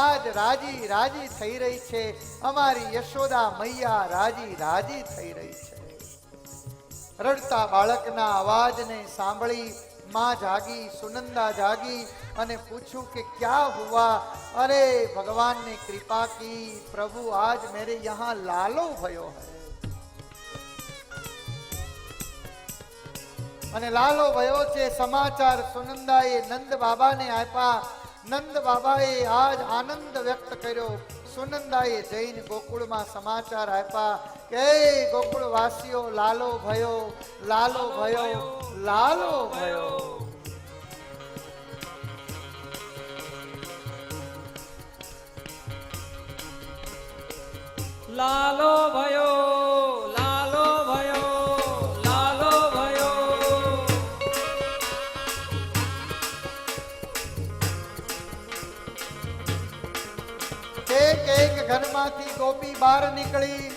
આજ રાજી રાજી થઈ રહી છે. અમારી યશોદા મૈયા રાજી રાજી થઈ રહી છે. રડતા બાળકના અવાજને સાંભળી माँ जागी, सुनंदा जागी અને पूछूं कि क्या हुआ. अरे भगवान ने कृपा की, प्रभु आज मेरे यहाँ लालो भयो है. અને લાલો ભયો છે સમાચાર સુનંદાએ નંદ બાબાને આપ્યા. નંદ બાબાએ આજ આનંદ વ્યક્ત કર્યો. સુનંદાએ જઈને ગોકુળમાં સમાચાર આપ્યા કે ગોકુળ વાસીઓ લાલો ભયો, લાલો ભયો, લાલો ભયો. લાલો ભયો, લાલો ભયો, લાલો ભયો. એક એક ઘરમાંથી ગોપી બહાર નીકળી.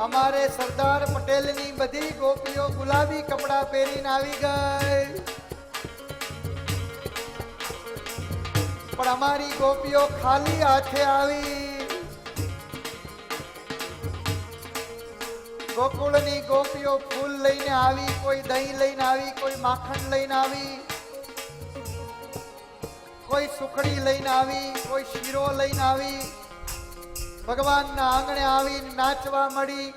અમારે સરદાર પટેલની બધી ગોપીઓ ગુલાબી કપડા પહેરીને આવી ગઈ, પણ અમારી ગોપીઓ ખાલી હાથે આવી. ગોકુળની ગોપીઓ ફૂલ લઈને આવી, કોઈ દહીં લઈને આવી, કોઈ માખણ લઈને આવી, કોઈ સુખડી લઈને આવી, કોઈ શીરો લઈને આવી. ભગવાનના આંગણે આવીને નાચવા મળી,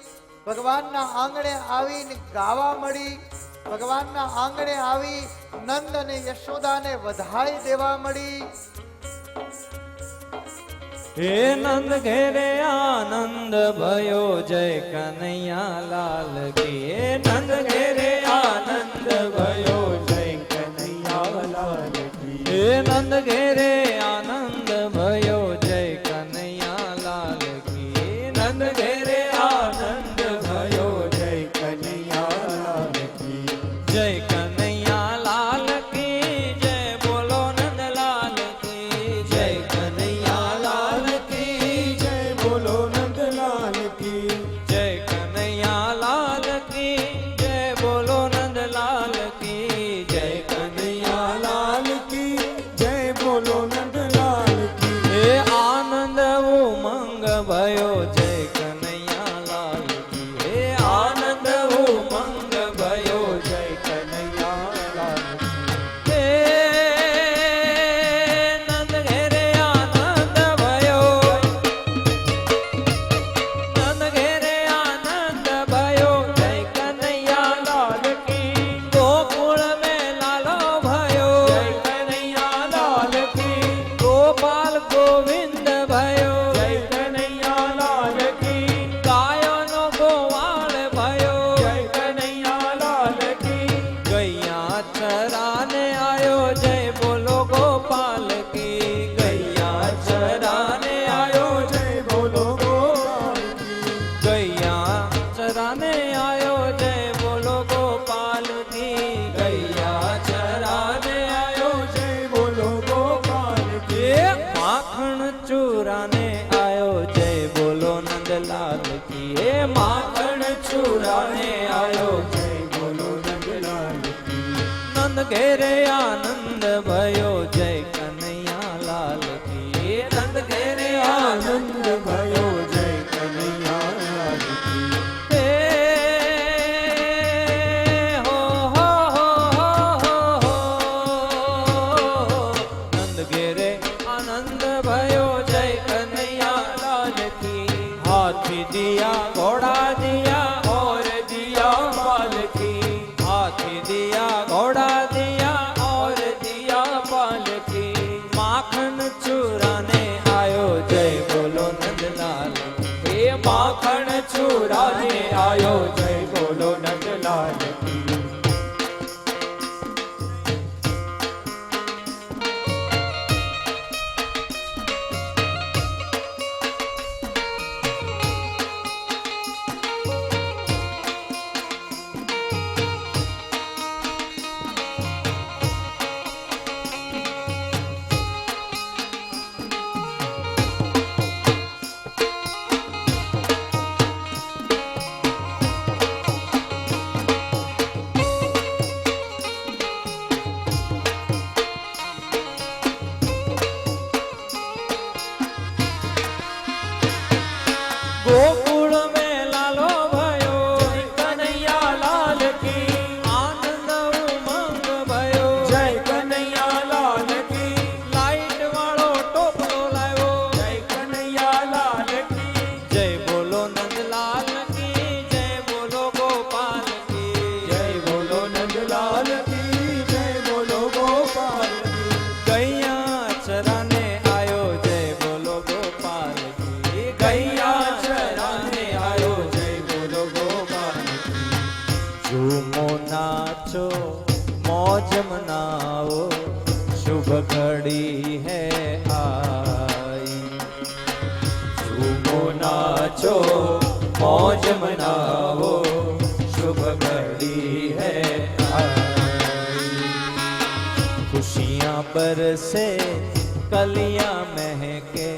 ભગવાનના આંગણે આવીને ગાવા મળી, ભગવાનના આંગણે આવી નંદ અને યશોદાને વધાઈ દેવા મળી. હે નંદ ઘેરે આનંદ ભયો, જય કનૈયા લાલ કી. હે નંદ ઘેરે આનંદ ભયો, જય કનૈયા લાલ કી. હે નંદ ઘેરે આનંદ ભયો, જય કનૈયા લાલ કી. નંદ ઘેરે આનંદ ભયો, જય કનૈયા લાલ કી. જય કનૈયા લાલ કી જય, બોલો નંદ લાલ કી જય. કનૈયા લાલ કી જય, બોલો નંદ લાલ કી. ઘેરે આનંદ ભયો જય કનૈયા લાલ કી નંદ ઘેરે આનંદ भयो જય કનૈયા લાલ કી. હે હો હો હો હો હો નંદ ઘેરે આનંદ ભયો જય કનૈયા લાલ કી હાથી દિયા ઘોડા દિયા और દિયા પાલકી हाथी दिया घोड़ा दिया और दिया पालकी माखन चुराने आयो जय बोलो नंदलाल हे माखन चुराने आयो जय बोलो नंदलाल की. गोकुल में लालो भयो जय कन्हैया लाल की आनंद उमंग भयो જય કનૈયા લાલ કી. लाइट वालो टोपलो लायो જય કનૈયા લાલ કી. जय बोलो नंदलाल की जय बोलो गोपाल की જય બોલો નંદલાલ કી જય બોલો ગોપાલ કી. गैया चराने आयो जय बोलो गोपाल की ગૈયા ચરાને આયો જય બોલો ગોપાલ કી. झूमो नाचो मौज मनाओ शुभ घड़ी है आई झूमो नाचो मौज मनाओ शुभ घड़ी है आई खुशियाँ बरसे कलियाँ महके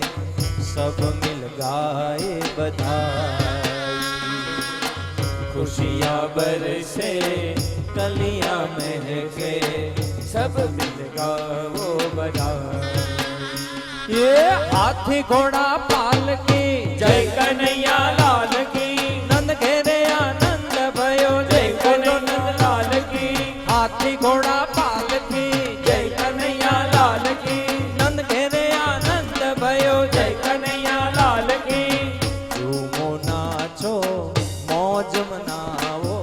सब मिल गाए बधाई खुशियाँ बरसे कलियाँ महके सब मिल गाओ बधाई ये हाथी घोड़ा पालकी જય કનૈયા લાલ કી. नंद घेरे आनंद भयो जय बोलो નંદલાલ કી. हाथी घोड़ा पालकी જય કનૈયા લાલ કી. नंद घेरे आनंद भयो જય जय કનૈયા લાલ કી. झूमो नाचो मौज मनाओ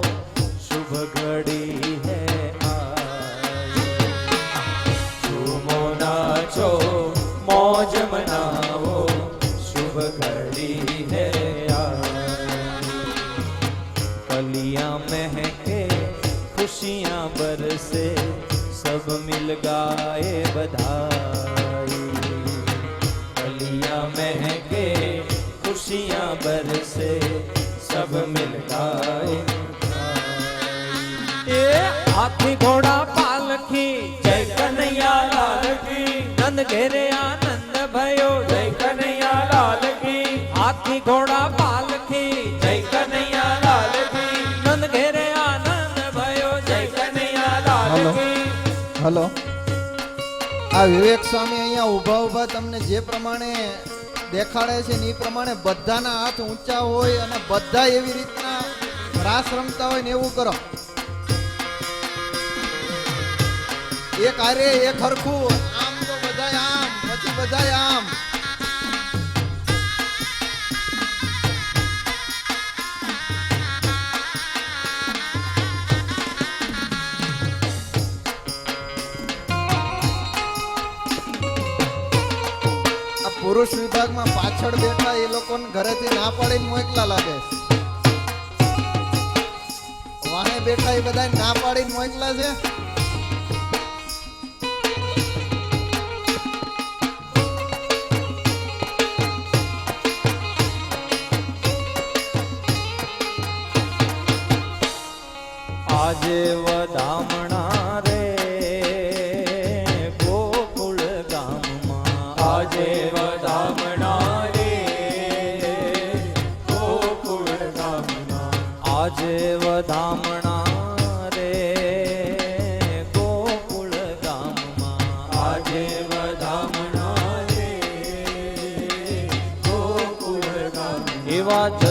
शुभ घड़ी है आई झूमो नाचो मौज मनाओ शुभ घड़ी है आई कलियां महके खुशियां बरसे सब मिल गाए बधाई कलियां महके खुशियां बरसे सब मिल गाए बधाई। ये हाथी घोड़ा पालकी જય કનૈયા લાલ કી. नंद घेरे आनंद भयो જય કનૈયા લાલ કી. हाथी घोड़ा पालकी જય કનૈયા લાલ કી. नंद घेरे आनंद भयो જય जय કનૈયા લાલ હલો. કી. હલો આ વિવેક સ્વામી અહીંયા ઊભા ઊભા તમને જે પ્રમાણે દેખાડે છે ને એ પ્રમાણે બધાના હાથ ઊંચા હોય અને બધા એવી રીતના રાસ રમતા હોય ને એવું કરો. એક આરે એક હરખું આમ તો બધાય આમ પછી બધાય આમ. આ પુરુષ વિભાગમાં પાછળ બેઠા એ લોકોને ઘરેથી ના પાડીને મોકલા લાગે છે. વાહે બેઠા એ બધા ના પાડીને મોકલા છે. આજે વધામણા રે ગોકુળ ગામમાં આજે વધામણા રે ગોકુળ ગામમાં. આજે વધામણા રે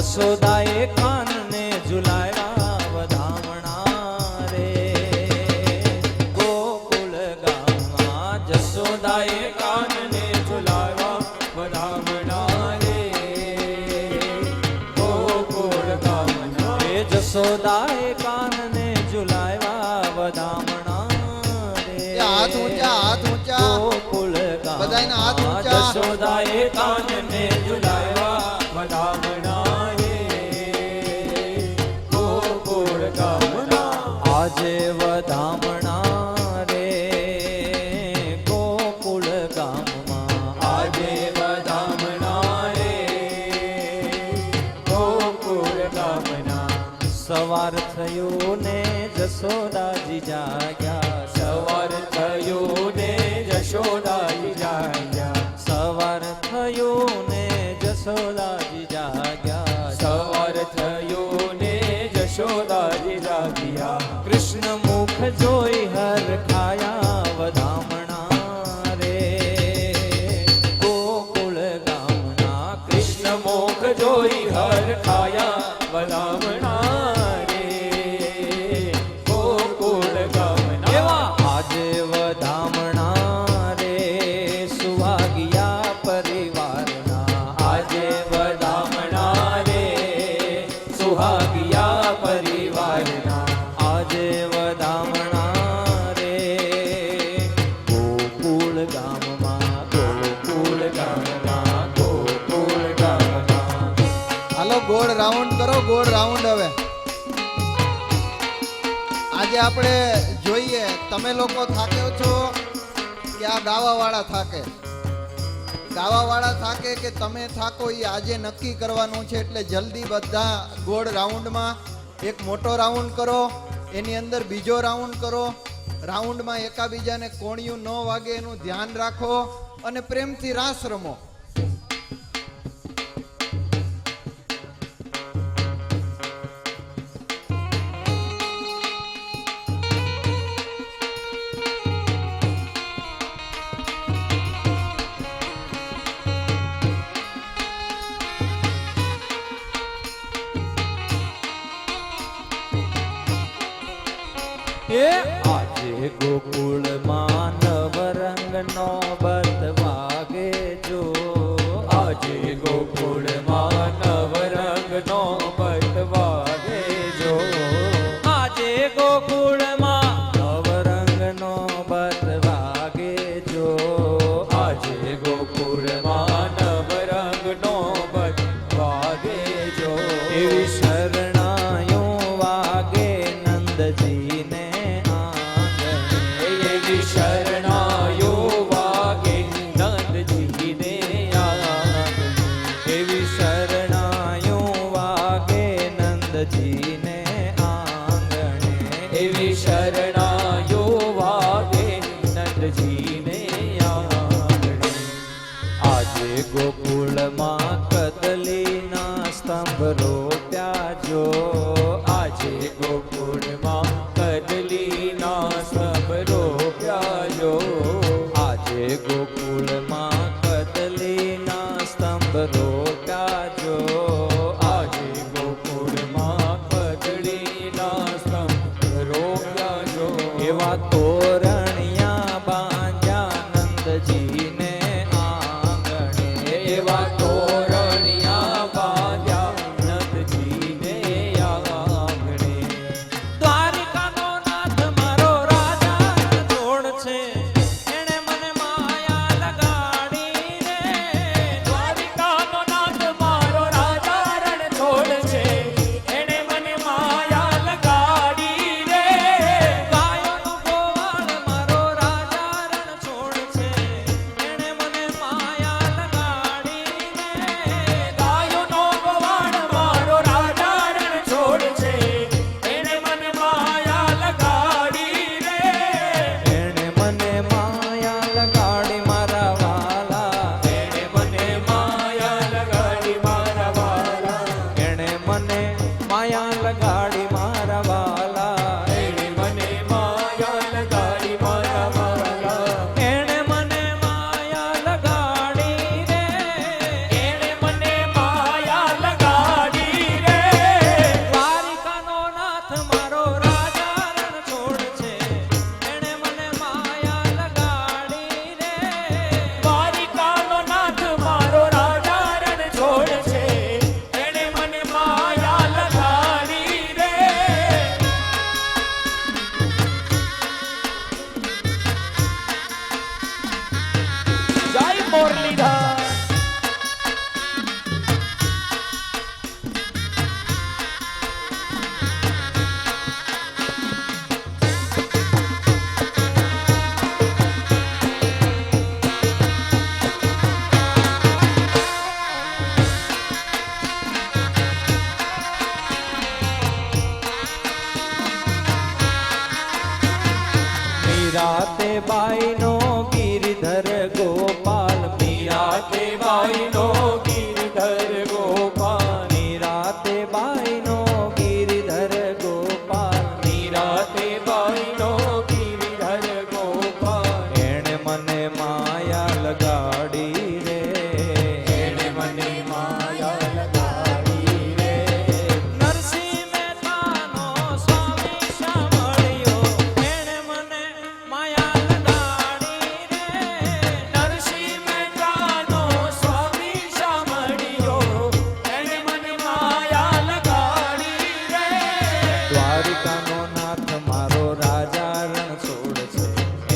જશોદાએ કાનને ઝુલાવ્યા વધામણા રે ગોકુળ ગામમાં જશોદાએ કાનને ઝુલાવ્યા વધામણા રે ગોકુળ ગામના રે જશોદાએ કાનને ઝુલાવ્યા વધામણા રે હાથ ઊંચા, હાથ ઊંચા. ગોકુળ બધાયના હાથ ગામમાં ઊંચા. જશોદાએ કાનને ઝુલાવ્યા વધામણા રે ગોકુળ ગામના આજે વધામણા રે ગોકુળ ગામમાં આજે વધામણા રે ગોકુળ ગામના સવાર થયું ને જશોદાજી જાગ્યા સવાર થયું ને જશોદાજી જાગ્યા સવાર થયું ને જશોદાજી જાગ્યા સવાર થયું ને જશોદાજી જાગ્યા કૃષ્ણ મુખ જોઈ હર ખાયા વધામણા રે ગોકુળ ગામના કૃષ્ણ મુખ જોઈ હર ખાયા વધામણા રે ગોકુળ ગામના એવા આજે વધામણા રે સુવાગિયા પરિવારના આજે વધામણા રે સુહાગિયા પરિવારના આજે વધામણા રે ગોકુળ ગામમાં ગોકુળ ગામના ગોકુળ ગામના હાલો ગોળ રાઉન્ડ કરો, ગોળ રાઉન્ડ. હવે આજે આપણે જોઈએ તમે લોકો થાક્યો છો કે આ ગાવાવાળા થાકે, ગાવાવાળા થાકે કે તમે થાકો એ આજે નક્કી કરવાનું છે. એટલે જલ્દી બધા ગોળ રાઉન્ડમાં એક મોટો રાઉન્ડ કરો, એની અંદર બીજો રાઉન્ડ કરો. રાઉન્ડમાં એકાબીજાને કોણિયું ન વાગે એનું ધ્યાન રાખો અને પ્રેમથી રાસ રમો. એ આજે ગોકુળમાં નવરંગનો બત વાગે જો આજે ગોકુળમાં નવરંગનો બત વાગે જો આજે ગોકુળમાં નવરંગનો બત વાગે જો આજે ગોકુળમાં નવરંગનો બત વાગે જો એવી શરણાયો વાગે નંદજીને આંગણે એવી શરણાયો વાગે નંદજીને આંગણે એવી શરણાયો વાગે નંદજીને આંગણે એવી શરણાયો વાગે નંદજીને આંગણે આજે ગોકુળમાં કદલીના સ્તંભ રોપ્યા જો આજે ગોકુળમાં કદલીના સ્તંભ રોપ્યા જો આજે ગોકુળમાં કદલીના સ્તંભ રોપ્યા જો આજે ગોકુળમાં કદલીના સ્તંભ રોપ્યા જો એવા તોરણિયા બાંધ્યા નંદજીને આંગણે એવા તોરણિયા બાંધ્યા નંદજીને આંગણે દ્વારિકાનો નાથ મારો રાજા જોડ છે એણે મને માયા લગાડી રે દ્વારિકાનો નાથ મારો રાજા રણ છોડ છે એણે મને માયા લગાડી રે ગાયોનું ગોવાળું મીરાતે બાઈનો ગિરધર ગોપાલ મીરાતે બાઈનો ગિરધર ગોપાલ મીરાતે બાઈનો ગિરધર ગોપાલ મીરાતે બાઈનો ગિરધર ગોપાલ એણે મને માયા લગાડી રે એણે મને માયા લગાડી રે નરસિંહ મહેતાનો સ્વામી સાંભળ્યો એણે મને માયા લગાડી રે નરસિંહ મહેતાનો સ્વામી સાંભળ્યો એણે મને માયા લગાડી રે દ્વારિકાનો નાથ મારો રાજા રણછોડ છે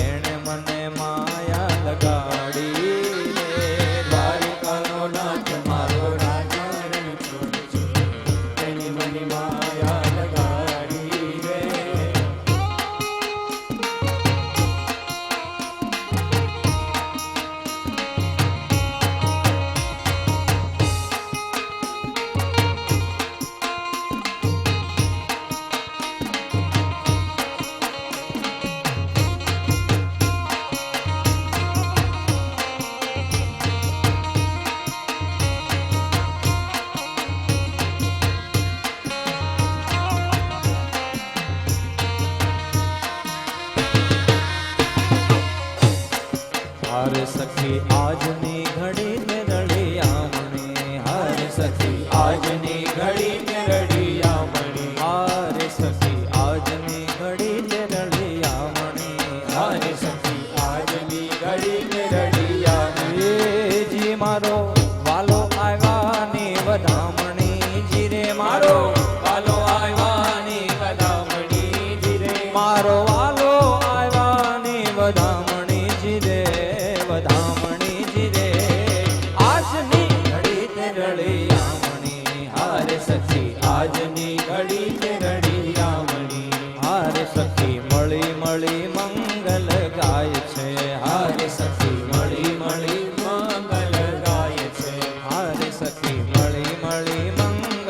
એણે મને માયા લગાડી રે દ્વારિકાનો નાથ મારો રાજા રણછોડ છે એણે મને માયા લગાડી રે હાર સખી આજની ઘડી ને રળિયામણી હાર સખી આજની ઘડી ને રળિયામણી હાર સખી આજની ઘડી ને રળિયામણી હારે સખી આજની ઘડી ને રળિયામણી એ જી મારો વાલો આવ્યાની વધામણી જીરે મારો વાલો આવ્યાની વધામણી જીરે મારો વાલો આવ્યાની વધામણી જીરે વધામણી જીરે આજની ઘડી તે રળિયામણી હારે સખી આજની ઘડી ને રળિયામણી હાર સખી મળી મળી મંગલ ગાય છે હારે સખી મળી મળી મંગલ ગાય છે હાર સખી મળી મળી મંગલ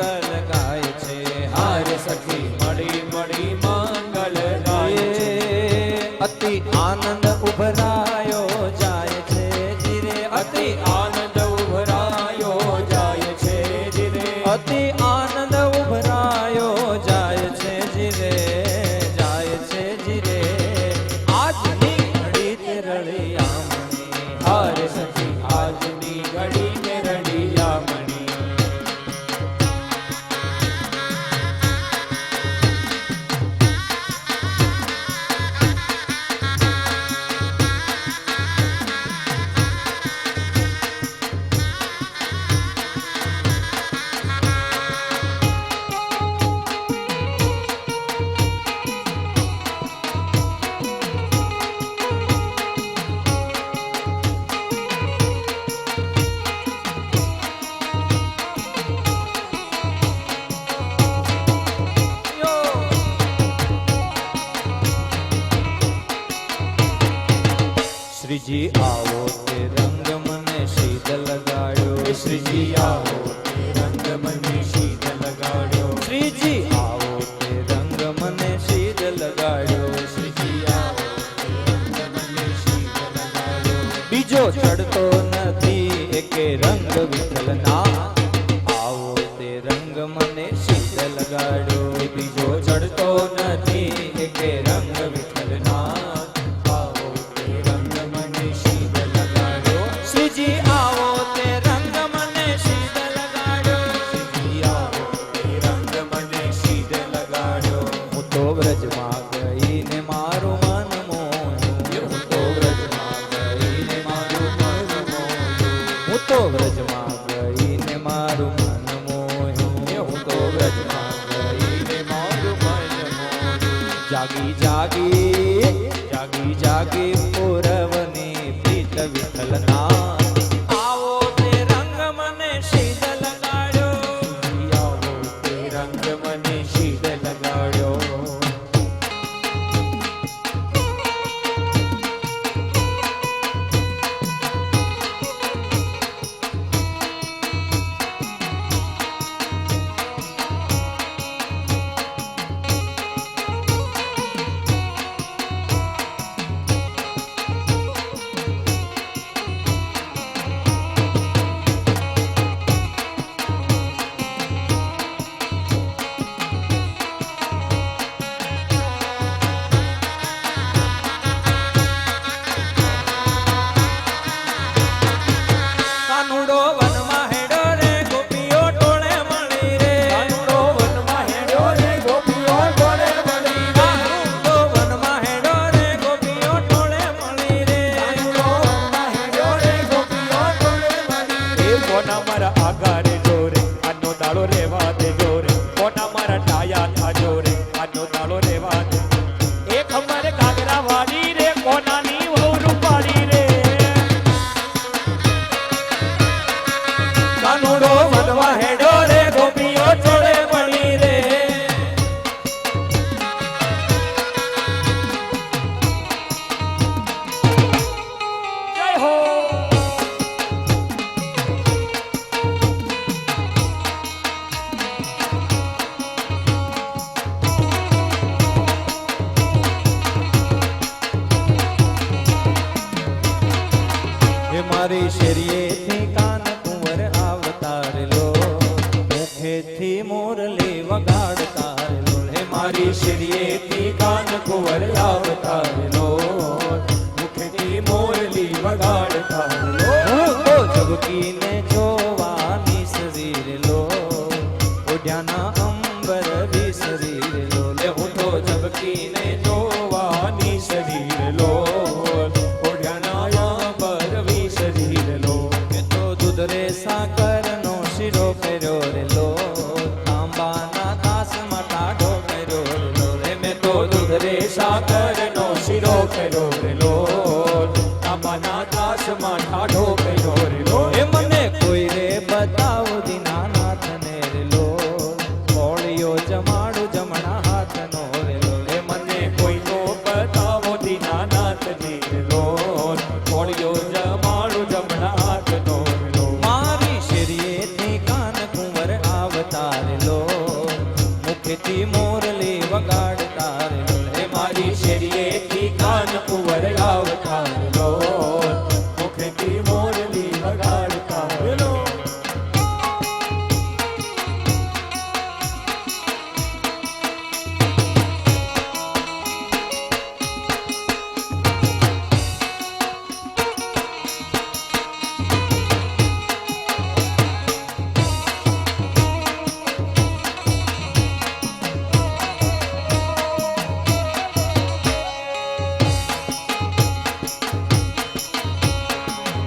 ગાય છે હારે સખી મળી મળી મંગલ ગાય છે અતિ આનંદ ઉભરાયો જાય છે જીરે અતિ આનંદ ઉભરાયો જાય છે જીરે અતિ આનંદ ઉભરાયો જાય છે જીરે જાય છે જીરે આજની ઘડી તે રળિયામણી હારે સખી આજની ઘડી ને રળિયામણી શ્રીજી આવો તે રંગ મને શીત લગાડ્યો શ્રીજી આવો તે રંગ મને શીત લગાડ્યો શ્રીજી આવો તે રંગ મને શીત લગાડ્યો શ્રીજી આવો તે રંગ મને શીત લગાડ્યો બીજો ચડતો નથી એકે રંગ વિઠ્ઠલના આવો તે રંગ મને શીત લગાડ્યો બીજો ચડતો નથી એકે રંગ વિઠ્ઠલના આવો તે રંગ મને શીત લગાડ્યો શ્રીજી આવો તે રંગ મને શીત લગાડ્યો શ્રીજી આવો તે રંગ મને શીત લગાડ્યો હું તો વ્રજમાં ગઈને મારું મન મોહ્યું હું તો વ્રજમાં ગઈને મારું મન મોહ્યું હું તો વ્રજમાં ગઈને મારું મન મોહ્યું હું તો વ્રજમાં ગઈને મારું મન મોહ્યું જાગી જાગી જાગી જાગી પૂરવની પ્રીત વિઠ્ઠલના આવો તે રંગ મને શીત લગાડ્યો આવો તે રંગ મને શીત લગાડ્યો મારી શેરીએથી કાન કુંવર આવતાર લો, મુખેથી મોરલી વગાડતાર લો. હે મારી શેરીએથી કાન કુંવર આવતાર લો, મુખેથી મોરલી વગાડતાર લો. હું તો ઝબકીને જોવાની શરીર લો, ઓઢ્યાના અંબર વિસરી લો. લે હું તો ઝબકીને જોવાની શરીર લો, ઓઢ્યાના અંબર વિસરી લો. મેં તો દૂધરે સાકરનો શીરો કર્યો રે લો, તાંબાના તાસમાં ટાઢો કર્યો રે લો. રે મેં તો દૂધરે સાકરનો શીરો કર્યો રે લો, તાંબાના તાસમાં ટાઢો કર્યો રે લો. એ મને કોઈ રે બતાવો દીનાનાથને રે લો, કોળિયો જમાડું જમણા હાથનો રે લો. એ મને કોઈ તો બતાવો દીનાનાથને રે લો, કોળિયો જમાડું જમણા હાથનો રે લો. મારી શેરીએથી કાન કુંવર આવતા રે લો, મુખેથી મોરલી વગાડતા રે લો. હે મારી શેરીએથી કાન કુંવર આવતા રે લો, મુખેથી મોરલી વગાડતા રે લો.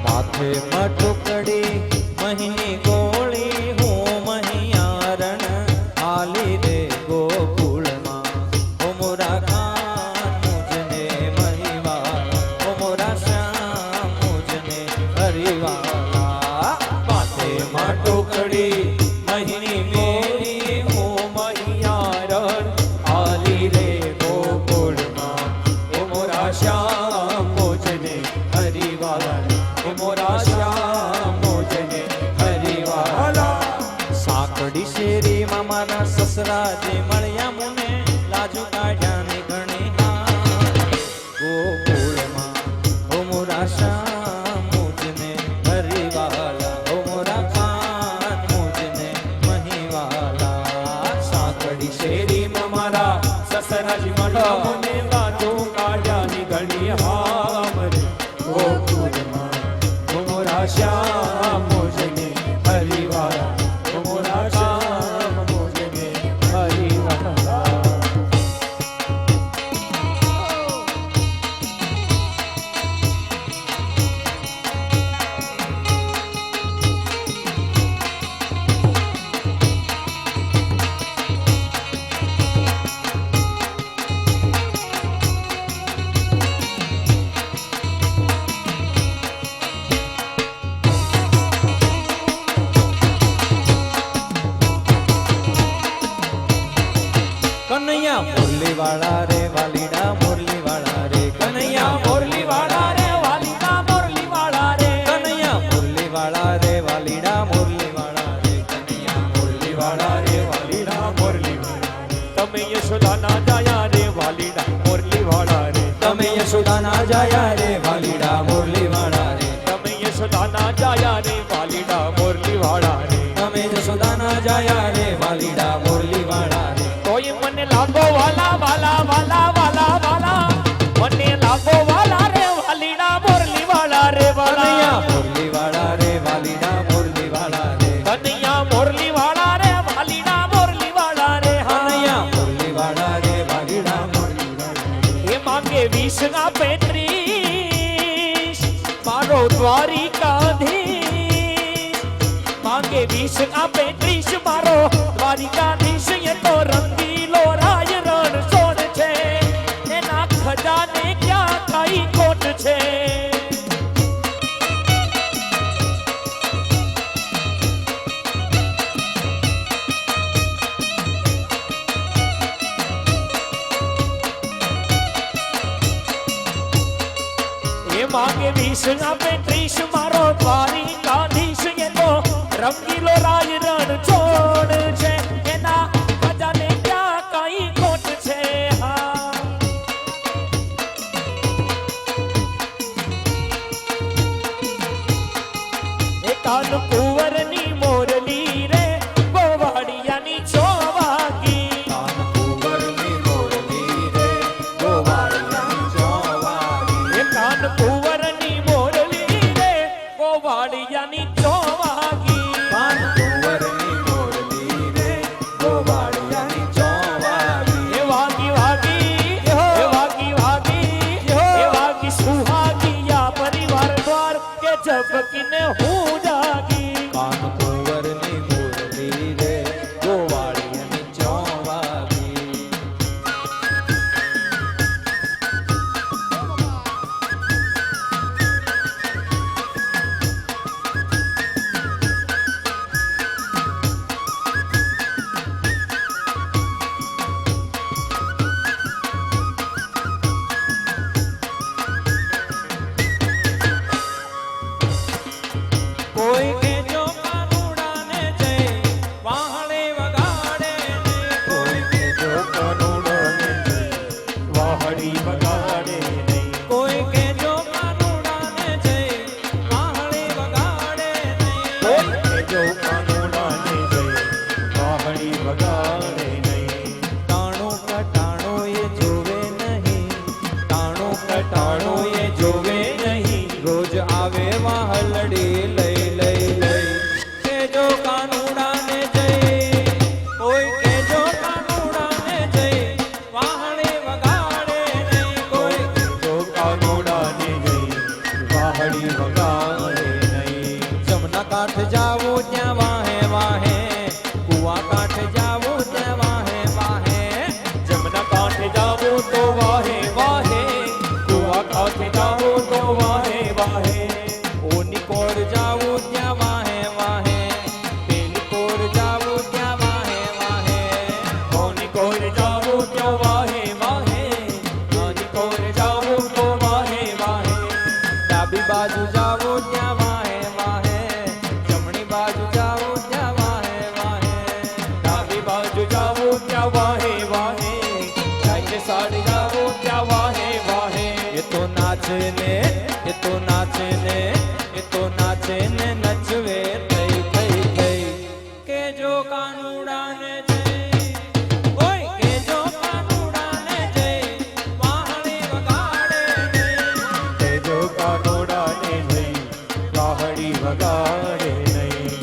માથે મટુકડી મહિની ગોળી, હું મહિયારણ હાલી રે ગોકુળમાં. ઓ મોરા કાન મુજને મહિવાલા, ઓ મોરા શ્યામ મુજને હરિવાલા. માથે મટુકડી મહિની ગોળી, હું મહિયારણ હાલી રે ગોકુળમાં. ઓ મોરા શ્યામ મુજને હરિવાલા, મોરા શ્યામ મોજને હરિવાલા. સાંકડી શેરીમાં મારા સસરા જે મળ્યા મુને, લાજુ કાઢ્યાની ઘણી હાર ગોકુળમાં. ઓ મોરા શ્યામ મોજને હરિવાલા, ઓ મોરા કાન મોજને મહિવાલા. સાંકડી શેરીમાં મારા સસરાજી મળ્યા મુને, લાજુ કાઢ્યાની ઘણી હાર ગોકુળમાં. શ્યામ મોજને હરિવાલા, મોરા શ્યામ મોજને હરિવાલા. કનૈયા મુરલી વાળા રે વાલીડા મુરલી વાળા રે, કનૈયા મુરલી વાળા રે વાલીડા મુરલી વાળા રે, કનૈયા મુરલી વાળા રે વાલીડા મુરલી વાળા રે, કનૈયા મુરલી વાળા રે વાલીડા મુરલી વાળા રે. તમે યશોદાના જાયા રે વાલીડા મુરલી વાળા રે, તમે યશોદાના જાયા રે વાલીડા મુરલી વાળા રે, તમે યશોદાના જાયા રે વાલીડા મુરલી વાળા રે, તમે યશોદાના જાયા રે વાલીડા મુરલી વાળા રે. કોઈ મને લાગો વાલા વાલા વાલા વાલા વાલા, મને લાગો વાલા રે વાલીડા મુરલી વાળા રે વાલા. મુરલી વાળા રે વાલીડા મુરલી વાળા રે, કનૈયા મુરલી વાળા રે વાલીડા મુરલી વાળા રે. કનૈયા મુરલી વાળા રે વાલીડા મુરલી વાળા રે. એ માંગે 20 ના 35 મારો દ્વારિકાધીશ, માંગે 20 ના 35 મારો દ્વારિકાધીશ. એ તો રંગીલો રાજ રણ સોન છે, એના ખજાને ક્યાં કઈ ખોટ છે. એ માંગે 20 ના 35 મારો દ્વારિકાધીશ. એ તો રંગીલો રાજ રણ છોડ છે, એના ખજાને ક્યાં કઈ ખોટ છે. હા કાન કુંવરની મોરલી રે ગોવાળિયાની છો વાગી કાન કુંવરની મોરલી રે ગોવાળિયાની છો વાગી એ કાન કુંવરની મોરલી રે ગોવાળિયાની છો વાગી કાન કુંવરની મોરલી રે ગોવાળિયાની છો વાગી એ વાગી વાગી એ વાગી વાગી એ વાગી સુહાગિયા પરિવાર દ્વાર કે ઝબકીને હું જાગી કાન કુંવરની મોરલી રે ગોવાળિયાની છો વાગી કોઈ કે જો કાનુડાને જઈ વાહણે વગાડે ને કોઈ કે જો કાનુડાને જઈ વાહડી વગાડે નહીં કોઈ કે જો કાનુડાને જઈ વાહણે વગાડે નહીં કોઈ કે જો કાનુડાને જઈ વાહડી વગાડે નહીં ટાણું કટાણું એ જોવે નહીં ટાણું કટાણું એ જોવે નહીં રોજ આવે વાહલડી લઈ લઈ લઈ કે જો કાનુડાને જઈ કોઈ કે જો કાનુડાને જઈ વાહણે વગાડે નહીં કોઈ કે જો કાનુડાને જઈ વાહડી વગાડે નહીં જમના કાંઠ જાવું ત્યાં વાહે વાહે કુવા કાંઠ જાવું ત્યાં વાહે વાહે જમના કાંઠે જાવું તો વાહે વાહે કુવા કાંઠે જાવું તો વાહે વાહે ઓની કોર જાવું ત્યાં વાહે વાહે પેલી કોર જાવું ત્યાં વાહે વાહે ઓની કોર જાવું ત્યાં વાહે વાહે ઓની કોર જાવું તો વાહે વાહે ડાબી બાજુ જાવું ત્યાં વાહે વાહે જમણી બાજુ જાવું ત્યાં વાહે વાહે ડાબી બાજુ જાવું ત્યાં વાહે વાહે સાઈડે સાડી જાવું ત્યાં વાહે વાહે એ તો નાચે ને એ તો નાચે ને એ તો નાચે ને નચવે થઈ થઈ થઈ કે જો કાનુડાને જઈ ઓય કે જો કાનુડાને જઈ વાહણે વગાડે નહીં કે જો કાનુડાને જઈ વાહડી વગાડે નહીં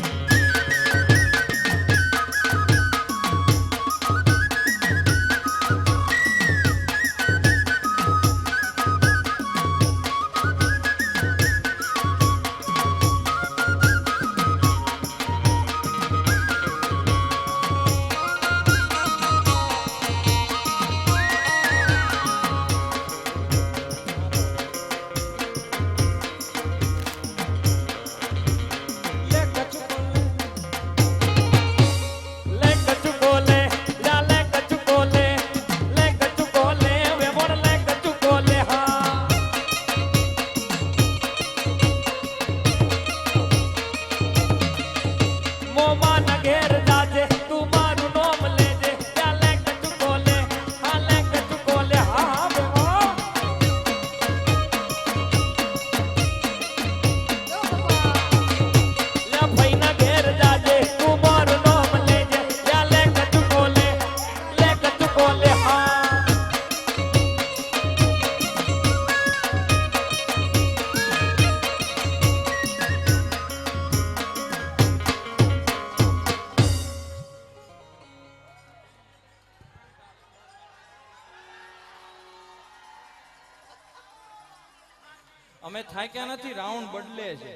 અમે થાક્યા નથી રાઉન્ડ બદલે છે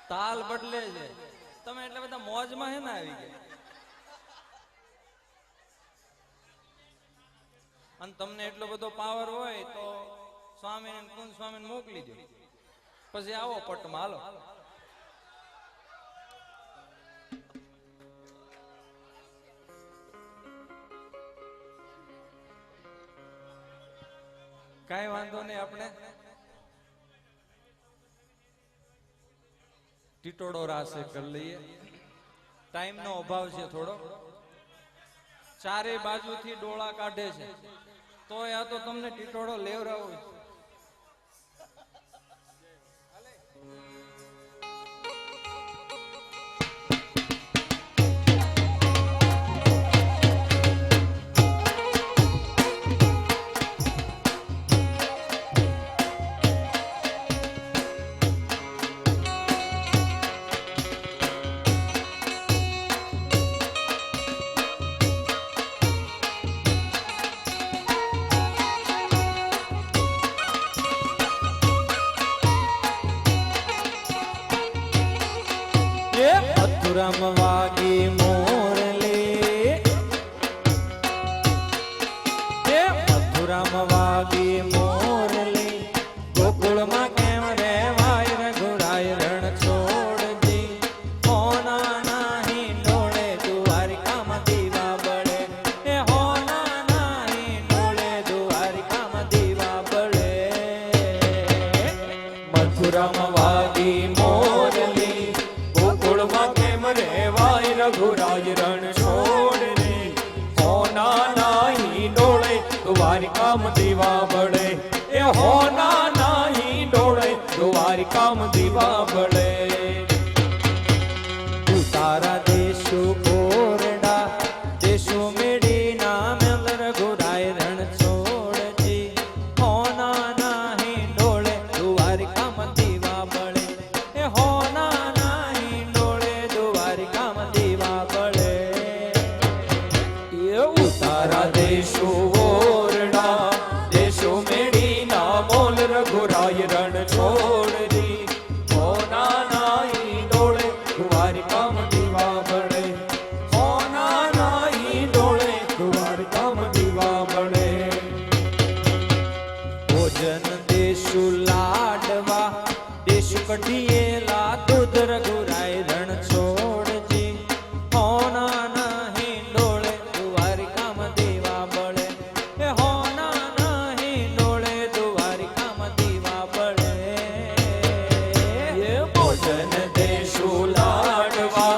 તાલ બદલે છે તમે એટલે બધા મોજમાં હે ને આવી ગયા અને તમને એટલો બધો પાવર હોય તો સ્વામી કુંજ સ્વામી મોકલી દો પછી આવો પટમાં હાલો કાંઈ વાંધો નહીં આપણે ટીટોડો રાસે કરી લઈએ ટાઈમ નો અભાવ છે થોડો ચારે બાજુથી ડોળા કાઢે છે તો આ તો તમને ટીટોડો લેવરાવો મથુરામ વાગી મોરલી એ મથુરામ વાગી મોરલી ગોકુળમાં કેમ રેવાય રઘુરાય રણ છોડજી હોના નાહી ડોળે દ્વારિકામાં દીવા બળે એ હોના નાહી ડોળે દ્વારિકામાં દીવા બળે મથુરામ વાગી મોરલી ગોકુળમાં કેમ રેવાય રઘુરાય રણ છોડજી હોના નાહી ડોળે દ્વારિકામાં દીવા બળે એ હોના નાહી ડોળે દ્વારિકામાં દીવા બળે તારા દેશો કોરડા દેશો મેડી નામ રઘુરાય રણ છોડજી હોના નાહી ડોળે દ્વારિકામાં દીવા બળે એ હોના નાહી ડોળે દ્વારિકામાં દીવા બળે એવું તારા દેશો ઓરડા દેશો મેડી ના બોલ રઘુરાય રણ છોડજી હોના નાહી ડોળે દ્વારિકામાં દીવા બળે હોના નાહી ડોળે દ્વારિકામાં દીવા બળે ભોજન દેશુ લાડવા દેશુ કઢિયેલા દૂધ રઘુરાય રણ છોડજી હોના નાહી ડોળે દ્વારિકામાં દીવા બળે એ હોના નાહી ડોળે દ્વારિકામાં દીવા બળે એ ભોજન દેશુ લાડવા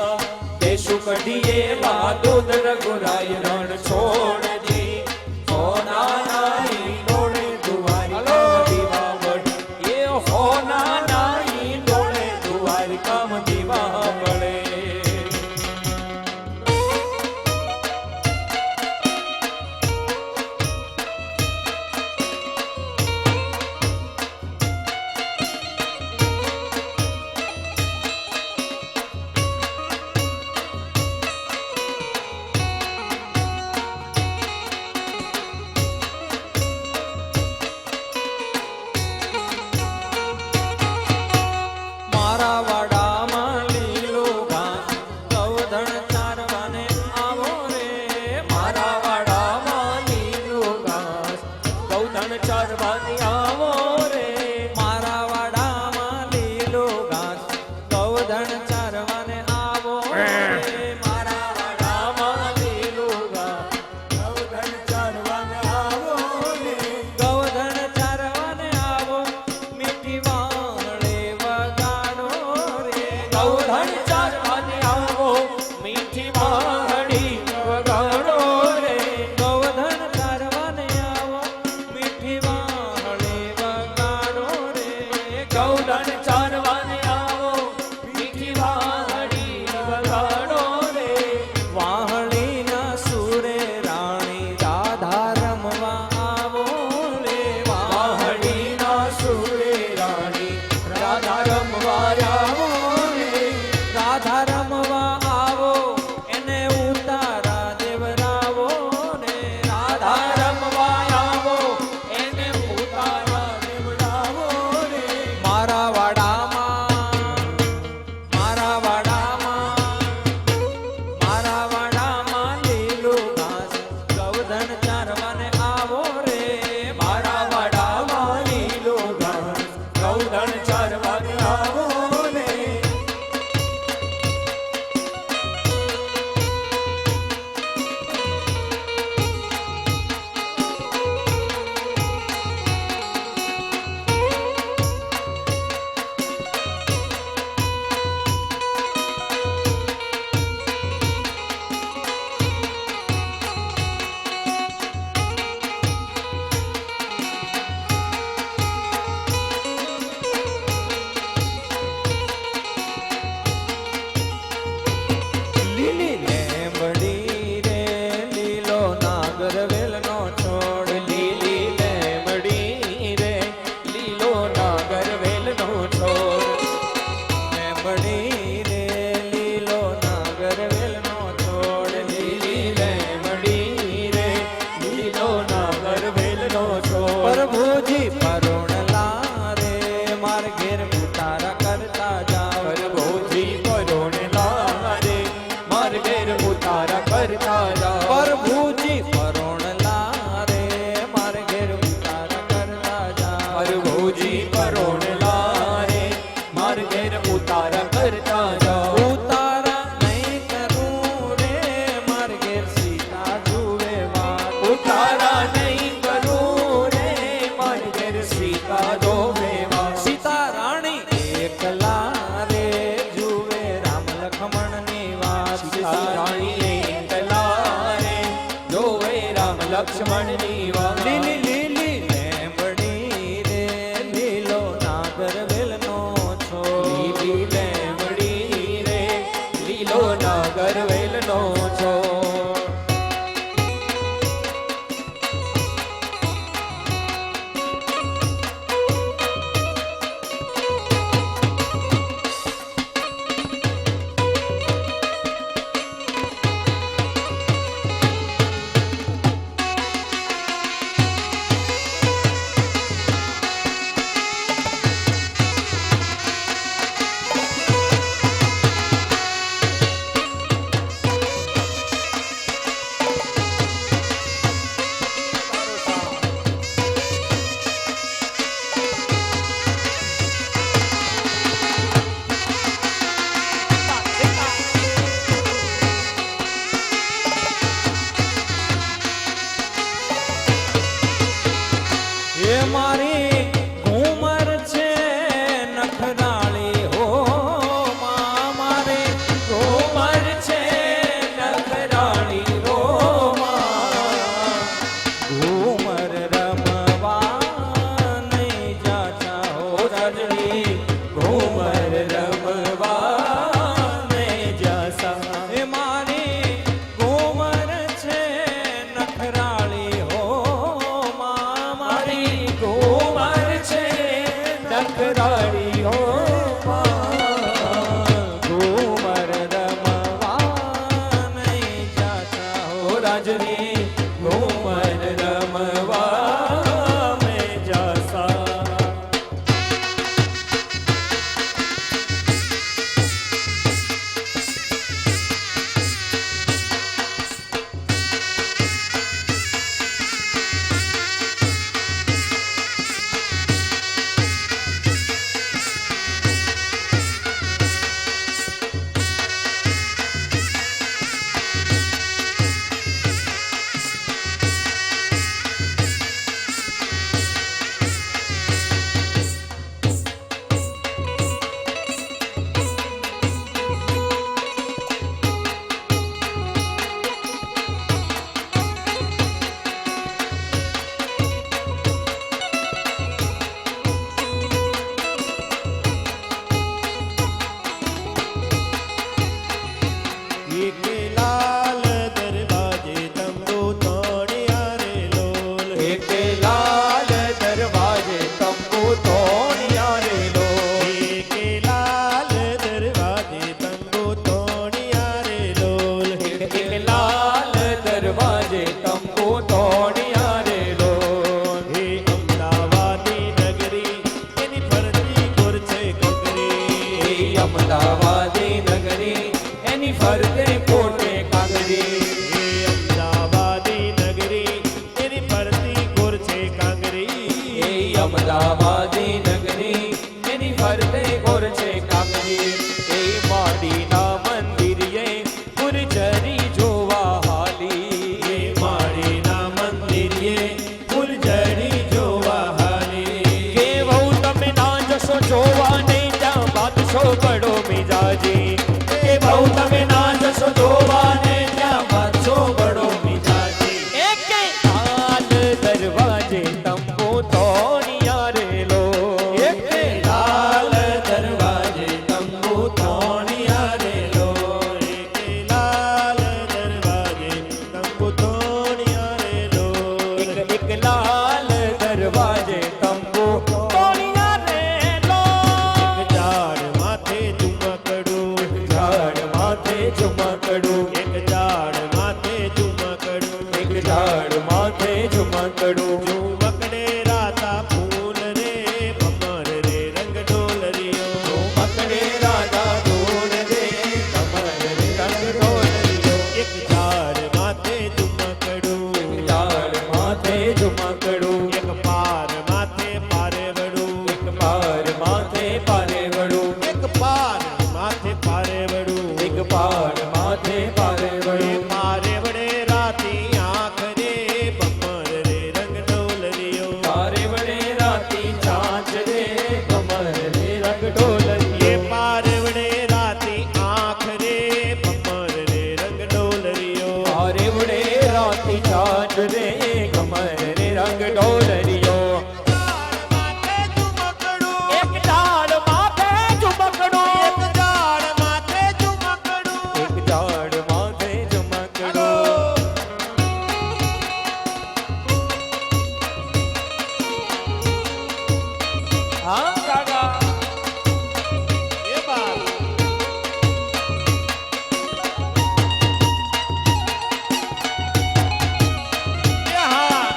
દેશુ કઢિયેલા દૂધ રઘુરાય રણ છોડજી હોના નાહી ડોળે દ્વારિકામાં દીવા બળે એ હોના નાહી ડોળે દ્વારિકામાં દીવા બળે મારા વાડામાં લીલો ઘાસ ગૌધણ ચારવાને આવો રે મારા વાડામાં લીલો ઘાસ ગૌધણ ચારવાને આવો રે મારા વાડામાં લીલો ઘાસ ગૌધણ ચારવાને આવો રે મારા વાડામાં લીલો ઘાસ ગૌધણ ચારવાને આવો રે ગૌધણ ચારવાને આવો મીઠી વાળે વગાડો રે ગૌધણ ચારવાને આવો મીઠી વાળી વગાડો રે ગૌધણ ચારવાને આવો મીઠી વાળી વગાડો મારી ઘુમર છે નખરાળી હો માં મારી ઘુમર છે નખરાળી હો માં ઘુમર રમવા નહીં જાતા હો રાજડી ઘુમર રમવા નહીં જાતા એ મારી ઘુમર છે નખરાળી હો માં મારી ઘુમર છે નખરાળી હો માં ઘુમર રમવા નહીં જાતા હો રાજડી ઘુમર રમવા મેં જાસા એક લાલ દરવાજે તંબુ તોડ્યા રે લોલ એક લાલ દરવાજે તંબુ તોડ્યા રે લોલ એક લાલ દરવાજે તંબુ તોડ્યા રે લોલ એક લાલ દરવાજે તંબુ તોડ્યા રે લોલ હે અમદાવાદી નગરી એની ફરતી કોર છે કકરી અમદાવાદી નગરી એની ફરતે પોતે કાગરી હે અમદાવાદી નગરી એની ફરતી કોર છે કાંગરી એ અમદાવાદી નગરી એની ફરતે ગોર છે કાગરી એ માડીના મંદિરે ગુરજરી જોવા હાલી એ માળીના મંદિરે ફૂલઝડી જોવા હાલી કે વહુ તમે ના જશો જોવા નહીં ત્યાં બાદશો બડો મિજાજી કે વહુ તમે ના જશો જોવા નહીં ત્યાં બાદશો બડો મિજાજી એક લાલ દરવાજે તંબુ તોડ્યા રે લો એક લાલ દરવાજે તંબુ તોડ્યા રે લો એક લાલ દરવાજે તંબુ તોડ્યા રે લોલ એક લાલ દરવાજે તંબુ તોડ્યા રે લો ઝાડ માથે ઝુમકડું ઝાડ માથે ઝુમકડું એક ઝાડ માથે ઝુમકડું એક ઝાડ માથે ઝુમકડું ઝુમકડે રાતા ફૂલ રે ભમર રે રંગ ડોલરિયો મકડે રાધા ઢોલ રે કમર રે રંગ ઢોલરિયો એક ઝાડ માથે ઝુમકડું ઝાડ માથે ઝુમકડું એક પાર માથે પારેવડું એક પાર માથે પારે વડું એક પાર માથે પારેવડું એક પાર માથે પારે એ વડું પારેવડે રાતી આંખ રે ભમર રે રંગ ડોલરિયો પારે વડે રાતી ચાંચ રે કમર રે રંગ એ ઢોલરિયો પારેવડે રાતી આંખ રે ભમર રે રંગ ડોલરિયો પારે વડે રાતી ચાંચ રે કમર રે રંગ ઢોલરિયો એક ઝાડ માથે ઝુમકડું એક ઝાડ માથે ઝુમકડું એક ઝાડ માથે ઝુમકડું હા કાકા એ બાપ એ હા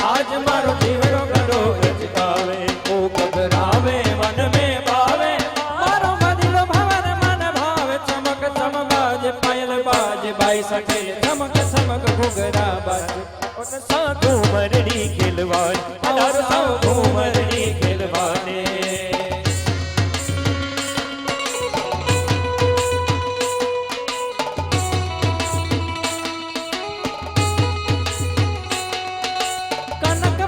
આજ મારો જીવડો ગડો ગજકાવે ઓ ગભરાવે મન મે ભાવે મારો મદિલો ભવન મન ભાવે ચમક ચમબાજ પાયલ બાજ બાઈ સખે ચમક ચમક ઘુઘરા બાજ ઓન સાધુ મરડી ખેલવાન અડાર સાધુ મરડી ખેલવાને કનક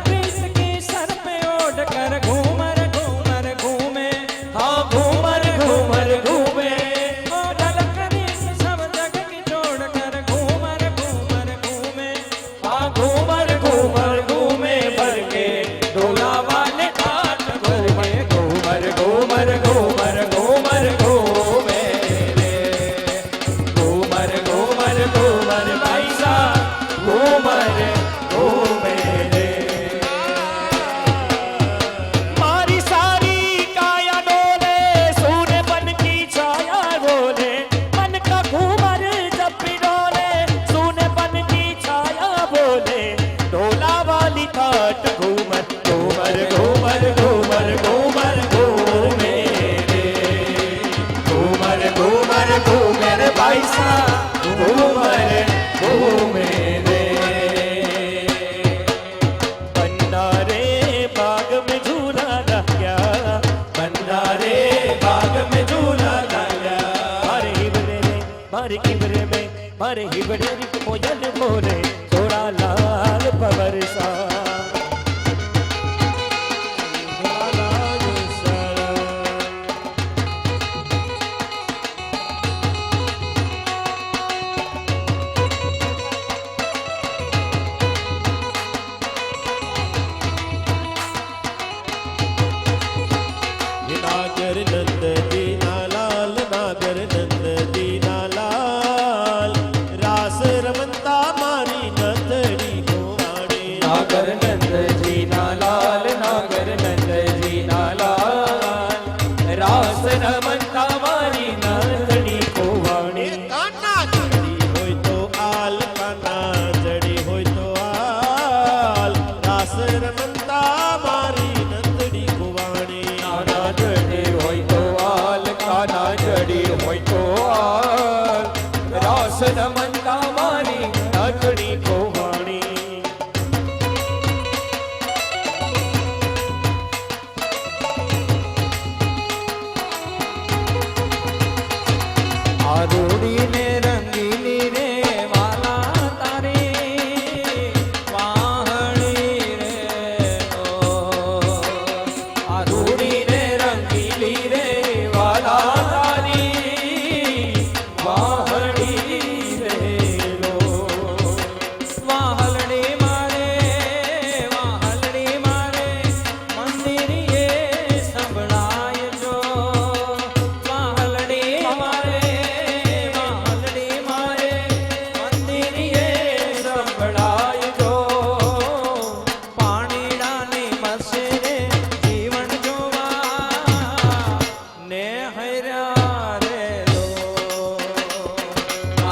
घाट घूमर घूमर घूमर घूमर घूमर घूमे रे घूमर घूमर घूमर भाई साहब घूमर घूमे रे भंडारे बाग में झूला लगा भंडारे बाग में झूला लगा मारे हिबरे में मारे हिबरे में मारे हिबरे मोयल मोरे थोड़ा लाल पवर सा नागर नंद दीना लाल नागर नंद दीना लाल रास रमंता मारी नंदड़ी गोवाड़ी नागर नंद दीना लाल नागर नंद दीना लाल रास रमंता मारी नंदड़ी गोवाड़ी काना जड़ी होय तो आल काना जड़ी होय तो आल रास रमंता मारी नंदड़ी गोवाड़ी काना जड़ी होय तो आल काना जड़ी होय तो आल रास रमंता मारी नंदड़ी गोवाड़ी आरूड़ी ने रंगीली रे वाला तारी वाहणी रे ओ आरूड़ी ने रंगीली रे वाला तारी वाहणी रे लो वाहलड़ी मारे मंदिर ये संभળાય जो वाहलड़ी मारे मंदिर ये संभળાય जो पाणीडानी मसेरे जीवन जोवा ने हर्या रे लो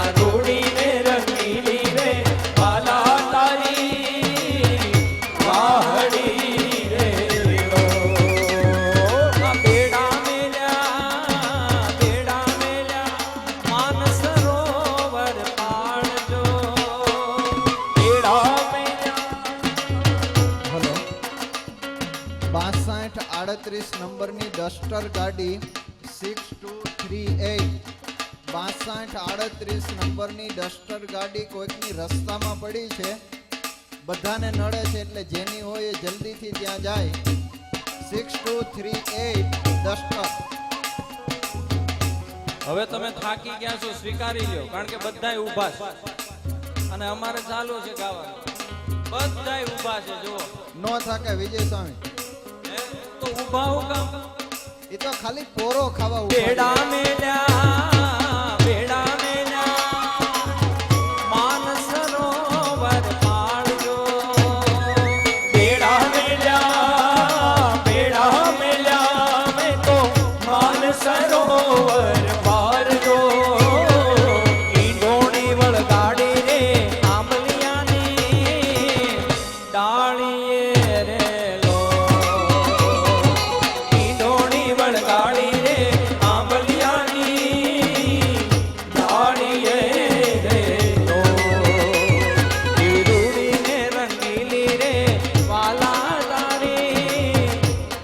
आरूड़ी ने रंगीली रे वाला तारी वाहड़ी रे लो बेड़ा मेल्या मान सरोवर पाण जो बेड़ा मेल्या હલો 6238 નંબરની ડસ્ટર ગાડી 6238 6238 નંબરની ડસ્ટર ગાડી કોઈકની રસ્તામાં પડી છે બધાને નડે છે એટલે જેની હોય એ જલ્દીથી ત્યાં જાય 6238 ડસ્ટર હવે તમે થાકી ગયા છો સ્વીકારી લ્યો કારણ કે બધાય ઊભા છે અને અમારે ચાલુ છે ગાવાનું બધાય ઊભા છે જુઓ નો થાકે વિજય સ્વામી હે? તો ઊભા હું કામ એ તો ખાલી પોરો ખાવા ઊભા બેડા છે. મેલ્યા માન સરોવર પાડજો बेड़ा मेल्या मैं तो मान सरोवर पार दो ઈ ડોણી વળગાડી રે આંબલિયાની ડાળીએ રે લો ઈ ડોણી વળગાડી રે આંબલિયાની ડાળીએ રે લો ઈ રૂડીને રંગીલી રે વાલા તારી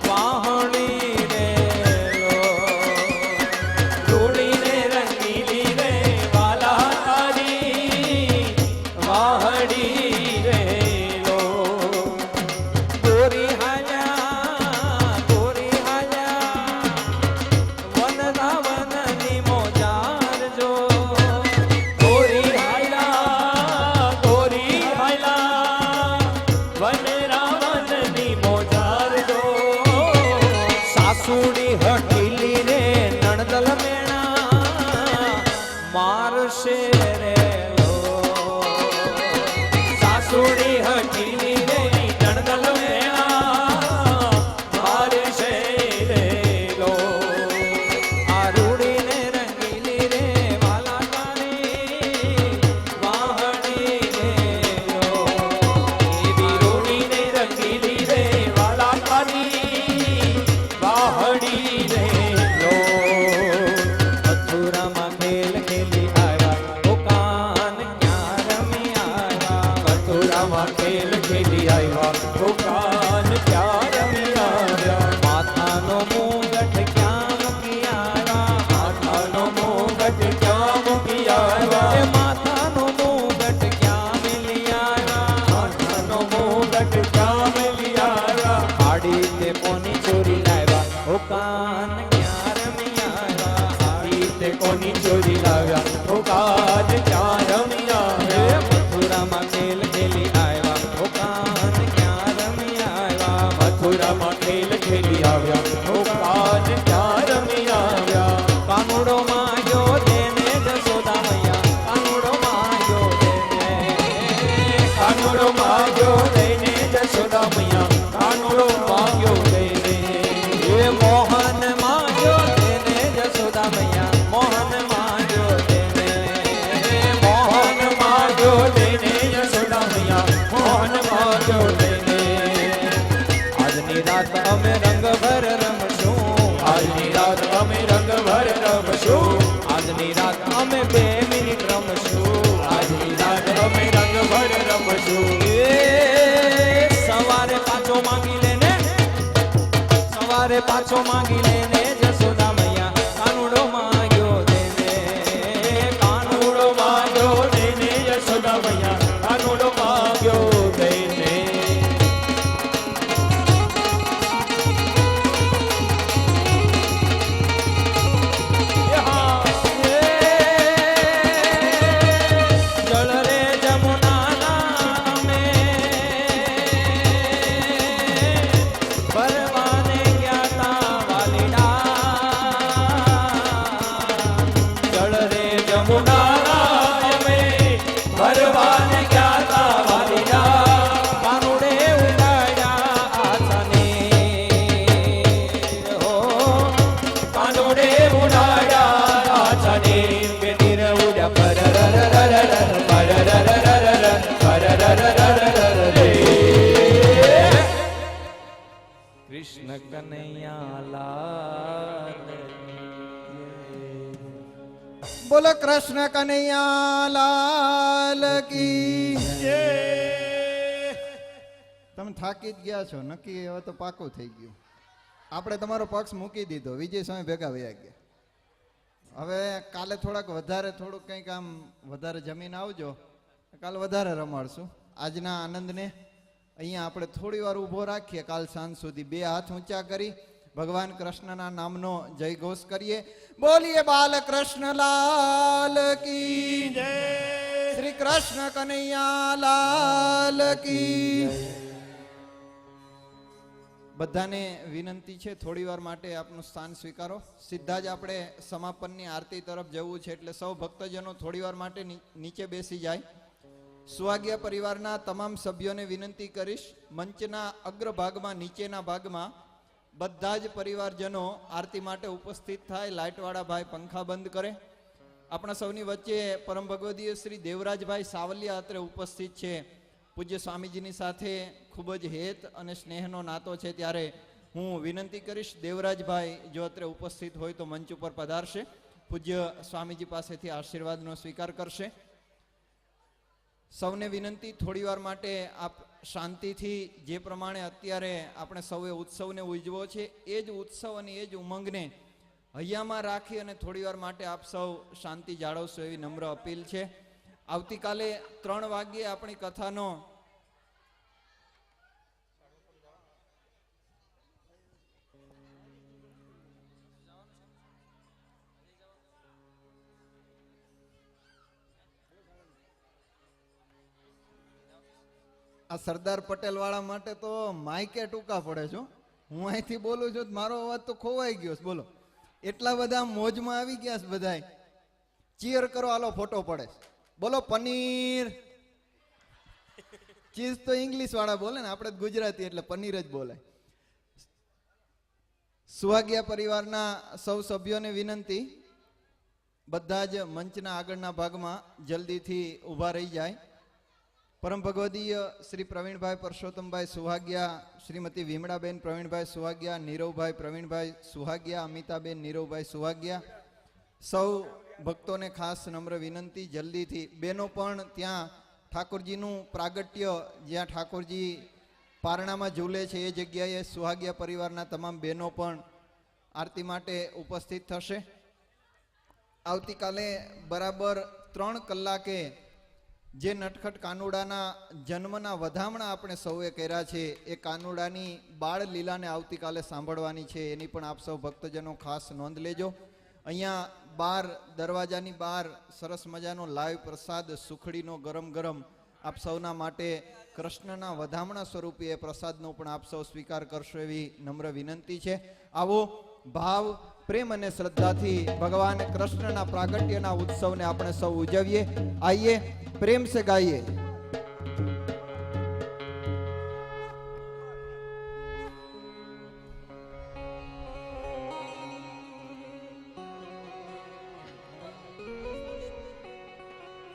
વાહણી રે લો रूड़ी ने रंगीली रे वाला तारी वाहड़ी रे लो गोरी हाल्या वनरावननी मोजार जो गोरी हायला वन रावण नी मोजार दो सासूड़ी हटीली रे नणदल मेणा मारशे रे लो सासुड़ी हटीली रे नणदल मेणा मारे से रे लो आ रूड़ी ने रंगीली रे वाला तारी वाहड़ी रे लो रूड़ी ઘાટ શ્યામ લિયારા હાડી તે કોની ચોરી લાવ્યા ઓ કાન ક્યાં રમી આવ્યા હાડી તે કોની ચોરી લાવ્યા ઓ કાન ક્યાં રમી આવ્યા મથુરામાં ખેલ ખેલી આવ્યા ઓ કાન ક્યાં રમી આવ્યા મથુરામાં ખેલ ખેલી આવ્યા ઓ કાન ક્યાં રમી આવ્યા કાનુડો માગ્યો તેને જશોદા મૈયા કાનુડો માગ્યો તેને કાનુડો માગ્યો તેને જશોદા મૈયા કાનુડો માગ્યો તેને એ મોહન માગ્યો તેને જશોદા મૈયા મોહન માગ્યો તેને મોહન માગ્યો તેને જશોદા મૈયા મોહન માગ્યો તેને આજની રાત અમે રંગભર રમશું આજની રાત અમે રંગભર રમશું આજની રાત અમે 2 મિનિટ રમશું આજની રાત અમે રંગભર રમશું એ સવારે પાછો માંગી લેને સવારે પાછો માંગી લેને જશોદા મૈયા કાનુડો માંગ્યો તેને કાનુડો માંગ્યો તેને જશોદા મૈયા કાનુડો માંગ્યો તેને જળ રે જમુનાના અમે ભરવાને ગયા તા વાલીડા જળ રે જમુનાના અમે ભરવાને ગયા તા વાલીડા કાનુડે ઉડાડ્યા આછાને હો કાનુડે ઉડાડ્યા આછાને બેટીર ઉડ્યા કૃષ્ણ કનૈયા લાલ બોલો કૃષ્ણ કનૈયા લાલ કી જય. તમે થાકી જ ગયા છો નક્કી હવે તો પાકું થઈ ગયું. આપણે તમારો પક્ષ મૂકી દીધો, વિજય સ્વામી ભેગા વયા ગયા. હવે કાલે થોડુંક કંઈક આમ વધારે જમીન આવજો, કાલે વધારે રમાડશું. આજના આનંદને અહીંયા આપણે થોડી વાર ઊભો રાખીએ. કાલ સાંજ સુધી 2 હાથ ઊંચા કરી ભગવાન કૃષ્ણના નામનો જય ઘોષ કરીએ. બોલીએ બાલકૃષ્ણ લાલ કી જય, શ્રી કૃષ્ણ કનૈયા લાલ કી. બધાને વિનંતી છે થોડી વાર માટે આપનું સ્થાન સ્વીકારો. સીધા જ આપણે સમાપનની આરતી તરફ જવું છે, એટલે સૌ ભક્તજનો થોડી વાર માટે નીચે બેસી જાય. સુવાગ્યા પરિવારના તમામ સભ્યોને વિનંતી કરીશ, મંચના અગ્રભાગમાં નીચેના ભાગમાં બધા જ પરિવારજનો આરતી માટે ઉપસ્થિત થાય. લાઇટવાળા ભાઈ પંખા બંધ કરે. આપણા સૌની વચ્ચે પરમ ભગવદીય શ્રી દેવરાજભાઈ સાવલિયા અત્રે ઉપસ્થિત છે. પૂજ્ય સ્વામીજીની સાથે ખૂબ જ હેત અને સ્નેહનો નાતો છે, ત્યારે હું વિનંતી કરીશ દેવરાજભાઈ જો અત્રે ઉપસ્થિત હોય તો મંચ ઉપર પધારશે, પૂજ્ય સ્વામીજી પાસેથી આશીર્વાદનો સ્વીકાર કરશે. સૌને વિનંતી થોડી વાર માટે આપ શાંતિથી, જે પ્રમાણે અત્યારે આપણે સૌએ ઉત્સવને ઉજવો છે એ જ ઉત્સવ અને એ જ ઉમંગને હૈયામાં રાખી અને થોડી વાર માટે આપ સૌ શાંતિ જાળવશો એવી નમ્ર અપીલ છે. આવતીકાલે 3 વાગ્યે આપણી કથાનો આ સરદાર પટેલ વાળા માટે તો માઇકે ટૂંકા પડે છો. હું અહીંથી બોલું છું મારો અવાજ તો ખોવાઈ ગયો છે. બોલો, એટલા બધા મોજમાં આવી ગયા છે બધા. ચીયર કરો, હાલો ફોટો પડે. બોલો પનીર. ચીઝ તો ઇંગ્લિશ વાળા બોલે ને, આપણે ગુજરાતી એટલે પનીર જ બોલે. સુહાગિયા પરિવારના સૌ સભ્યોને વિનંતી, બધા જ મંચના આગળના ભાગમાં જલ્દીથી ઊભા રહી જાય. પરમ ભગવદીય શ્રી પ્રવીણભાઈ પરસોત્તમભાઈ સુહાગિયા, શ્રીમતી વિમળાબેન પ્રવીણભાઈ સુહાગિયા, નીરવભાઈ પ્રવીણભાઈ સુહાગિયા, અમિતાબેન નીરવભાઈ સુહાગિયા, સૌ ભક્તોને ખાસ નમ્ર વિનંતી જલ્દીથી. બહેનો પણ ત્યાં ઠાકોરજીનું પ્રાગટ્ય જ્યાં ઠાકોરજી પારણામાં ઝૂલે છે એ જગ્યાએ સુહાગિયા પરિવારના તમામ બહેનો પણ આરતી માટે ઉપસ્થિત થશે. આવતીકાલે બરાબર 3 કલાકે જે નટખટ કાનુડાના જન્મના વધામણા આપણે સૌએ કર્યા છે, એ કાનુડાની બાળ લીલાને આવતીકાલે સાંભળવાની છે. એની પણ આપ સૌ ભક્તજનો ખાસ નોંધ લેજો. અહીંયા બહાર દરવાજાની બહાર સરસ મજાનો લાઈવ પ્રસાદ સુખડીનો ગરમ ગરમ આપ સૌના માટે કૃષ્ણના વધામણા સ્વરૂપે એ પ્રસાદનો પણ આપ સૌ સ્વીકાર કરશો એવી નમ્ર વિનંતી છે. આવો ભાવ, પ્રેમ અને શ્રદ્ધાથી ભગવાન કૃષ્ણના પ્રાગટ્યના ઉત્સવને આપણે સૌ ઉજવીએ. આઈએ प्रेम से गाइए.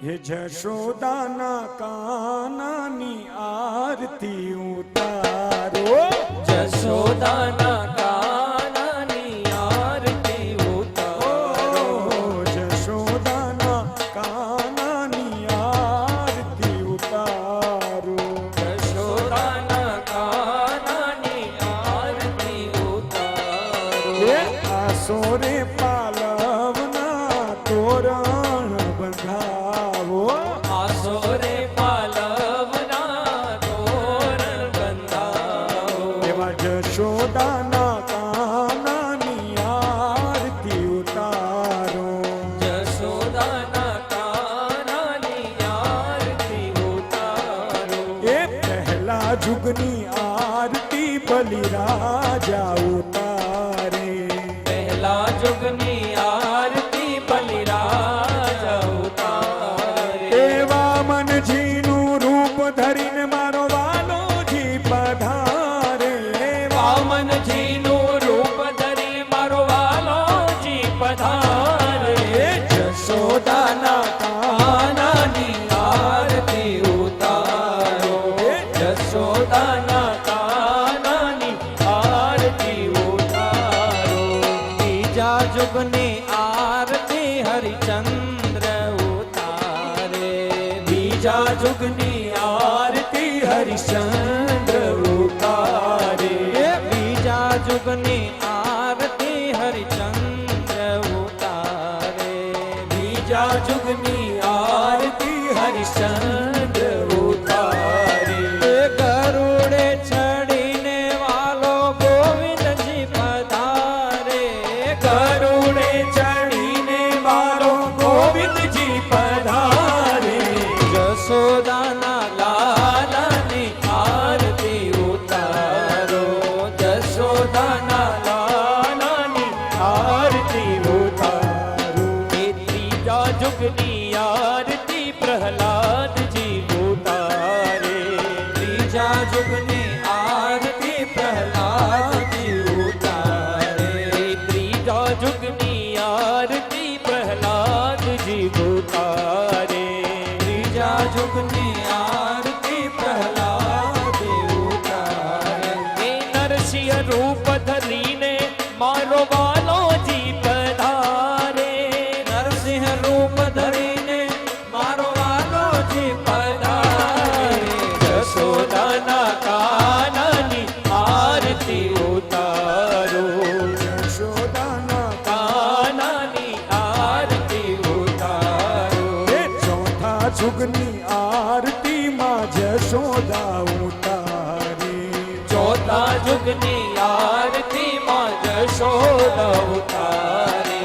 ये जशोदाना कानानी आरती उतारो, જશોદાના કાનાની આરતી ઉતારો, जशोदाना कानानी आरती उतारो, જશોદાના કાનાની આરતી ઉતારો. ये आसोरे पालवना तोरण बंधावो, આસોરે પાલવના તોરણ બંધાવો. એવા જશોદાના કાનાની આરતી ઉતારો, જશોદાના કાનાની આરતી ઉતારો. એ પહેલા જુગની આરતી બલિરાજા ઉતારે, પહેલા જુગની આરતી બલિરાજા ઉતારે. એવા મનજીનું રૂપ ધરીને મારો વાલોજી પધારે, વામનજીનું રૂપ ધરી મારો વાલોજી પધારે. જશોદાના કાનાની આરતી ઉતારો, જશોદાના કાનાની આરતી ઉતારો. બીજા જુગની આરતી હરિચંદ્ર ઉતારે, બીજા જુગની આરતી હરિચંદ્ર ઉતારે. બીજા જુગની આરતી હરિચંદ્ર ઉતારે, બીજા જુગની આરતી હરિચંદ્ર ઉતારે. ગરુડે ચડીને વાલો ગોવિંદજી પધારે, ગરુડે ચડીને વાલો ગોવિંદજી પધારે. જશોદાના લાલાની આરતી ઉતારો, જશોદાના લાલાની આરતી ઉતારો. એ ત્રીજા જુગની આરતી પ્રહલાદજી ઉતારે, ત્રીજા જુગની આરતી પ્રહલાદજી ઉતારે. ત્રીજા જુગની આરતી પ્રહલાદજી ઉતારે, ત્રીજા જુગની આરતી પ્રહલાદજી ઉતારે. એ નરસિંહ રૂપ ધરીને મારો વાલોજી પધારે, નરસિંહ રૂપ ધરીને મારો વાલોજી પધારે. જશોદાના કાનાની આરતી ઉતારો, જશોદાના કાનાની આરતી ઉતારો. એ ચોથા જુગની આરતીમાં જશોદા ઉતારી, ચોથા જુગની આરતીમાં જશોદા ઉતારે.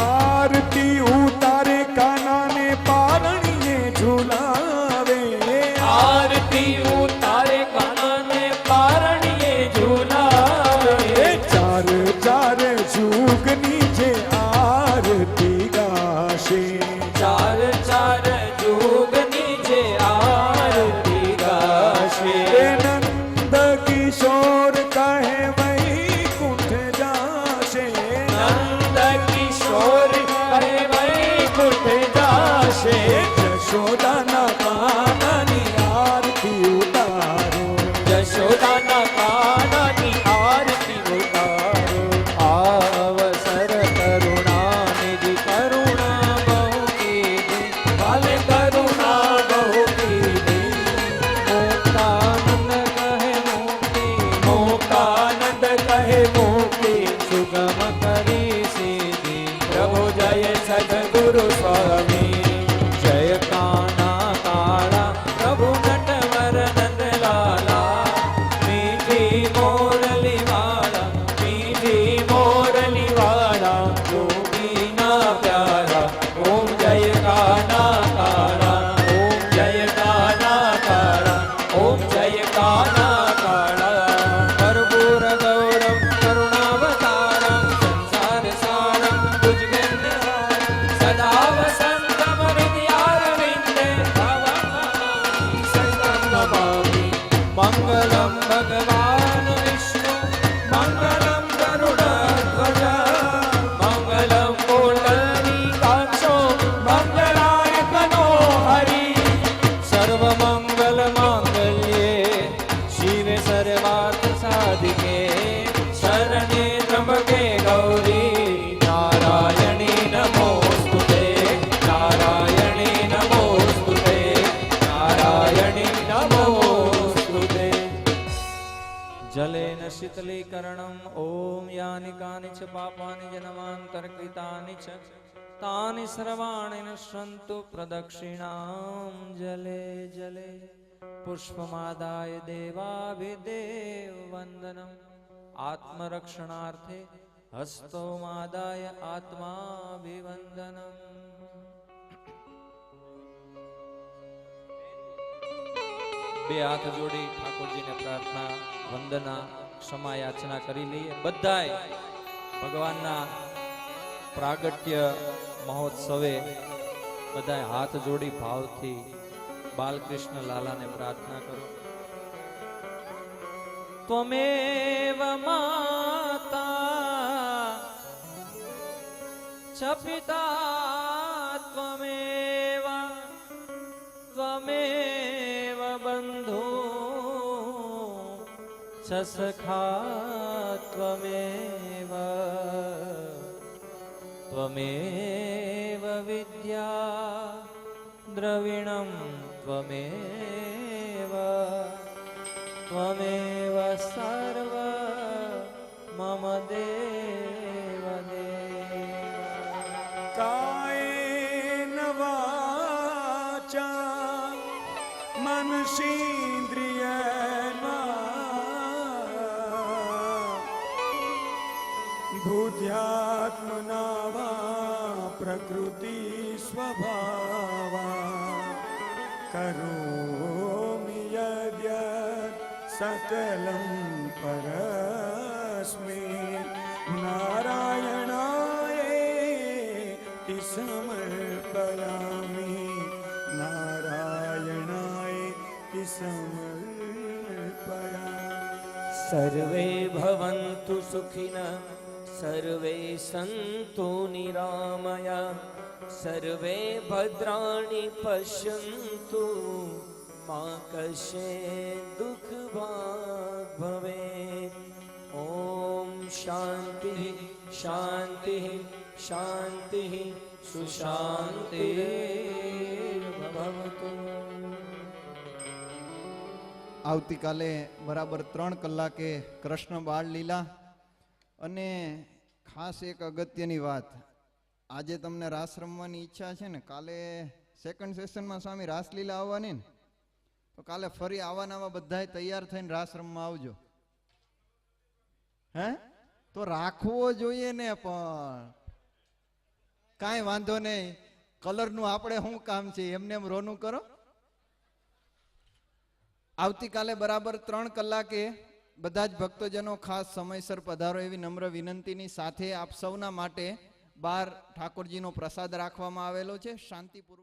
આરતી ઉતારે કાનાને પારણીએ ઝુલાવે, આરતી ઉતારે કાનાને પારણીએ ઝુલાવે. ચાર ચાર જુગની જે આરતી ગાશે, ચાર ચાર જુગની જે આરતી ગાશે. એ નંદ કિશોર કહે વૈકુંઠ જાશે, નંદ કિશોર કહે વૈકુંઠ જાશે. જશોદાના કાનાની આરતી ઉતારો, જશોદાના કાનાની આરતી ઉતારો. આવસર કરુણાનિધિ કરુણા બહુ કીધી, વાલે કરુણા બહુ કીધી. મોક્તાનંદ કહે મુક્તિ, મોક્તાનંદ કહે મુક્તિ. સુગમ કરી સીધી, પ્રભુ જય સદગુરુ સ્વામી. જય કાના રાધિકે શરણે ત્રંબકે ગૌરી નારાયણી નમોસ્તુતે નારાયણી નમોસ્તુતે નારાયણી નમોસ્તુતે જલેન શીતલીકરણમ ઓમ યાની કાનિ ચ પાપાની જન્માંતરકૃતાની ચ તાની સર્વાણિ નશ્યન્તુ પ્રદક્ષિણામ જલે જલે પુષ્પમાદાય દેવાભિદેવ વંદનમ આત્મરક્ષણાર્થે હસ્તોમાદાય આત્માભિવંદનમ બે હાથ જોડી ઠાકોરજીને પ્રાર્થના વંદના ક્ષમા યાચના કરી લઈએ. બધાય ભગવાનના પ્રાગટ્ય મહોત્સવે બધાય હાથ જોડી ભાવથી બાલકૃષ્ણ લાલાને પ્રાર્થના કરો. ત્વમેવ માતા ચ પિતા ત્વમેવ ત્વમેવ બંધુ ચ સખા ત્વમેવ ત્વમેવ વિદ્યા દ્રવિણમ ત્વમેવ ત્વમેવ સર્વ મમ દેવ કાયેન વાચા મનસેન્દ્રિયેર્વા બુદ્ધ્યાત્મના વા પ્રકૃતિ સ્વભાવા કરોમિ યદ્યત સકલં પરસ્મૈ નારાયણાય સમર્પયામિ નારાયણાય સમર્પયામિ. સર્વે ભવન્તુ સુખિનઃ સર્વે સંતુ નિરામયા સર્વે ભદ્રાણિ પશ્યન્તુ મા કશ્ચિદ દુઃખ ભાગ ભવેત. ઓમ શાંતિ શાંતિ શાંતિ સુશાંતિ ભવતુ. આવતીકાલે બરાબર 3 કલાકે કૃષ્ણ બાળ લીલા. અને ખાસ એક અગત્યની વાત, આજે તમને રાસ રમવાની ઈચ્છા છે ને, કાલે સેકન્ડ સેશનમાં સ્વામી રાસલીલા આવવાની ને, તો કાલે ફરી આવા બધા તૈયાર થઈને રાસ રમવા આવજો. હે તો રાખવો જોઈએ ને, પણ કાંઈ વાંધો નહીં, કલરનું આપણે શું કામ છે, એમને એમ રોનું કરો. આવતીકાલે બરાબર 3 કલાકે બધા જ ભક્તજનો ખાસ સમયસર પધારો એવી નમ્ર વિનંતીની સાથે આપ સૌના માટે બહાર ઠાકોરજીનો પ્રસાદ રાખવામાં આવેલો છે. શાંતિપૂર્વક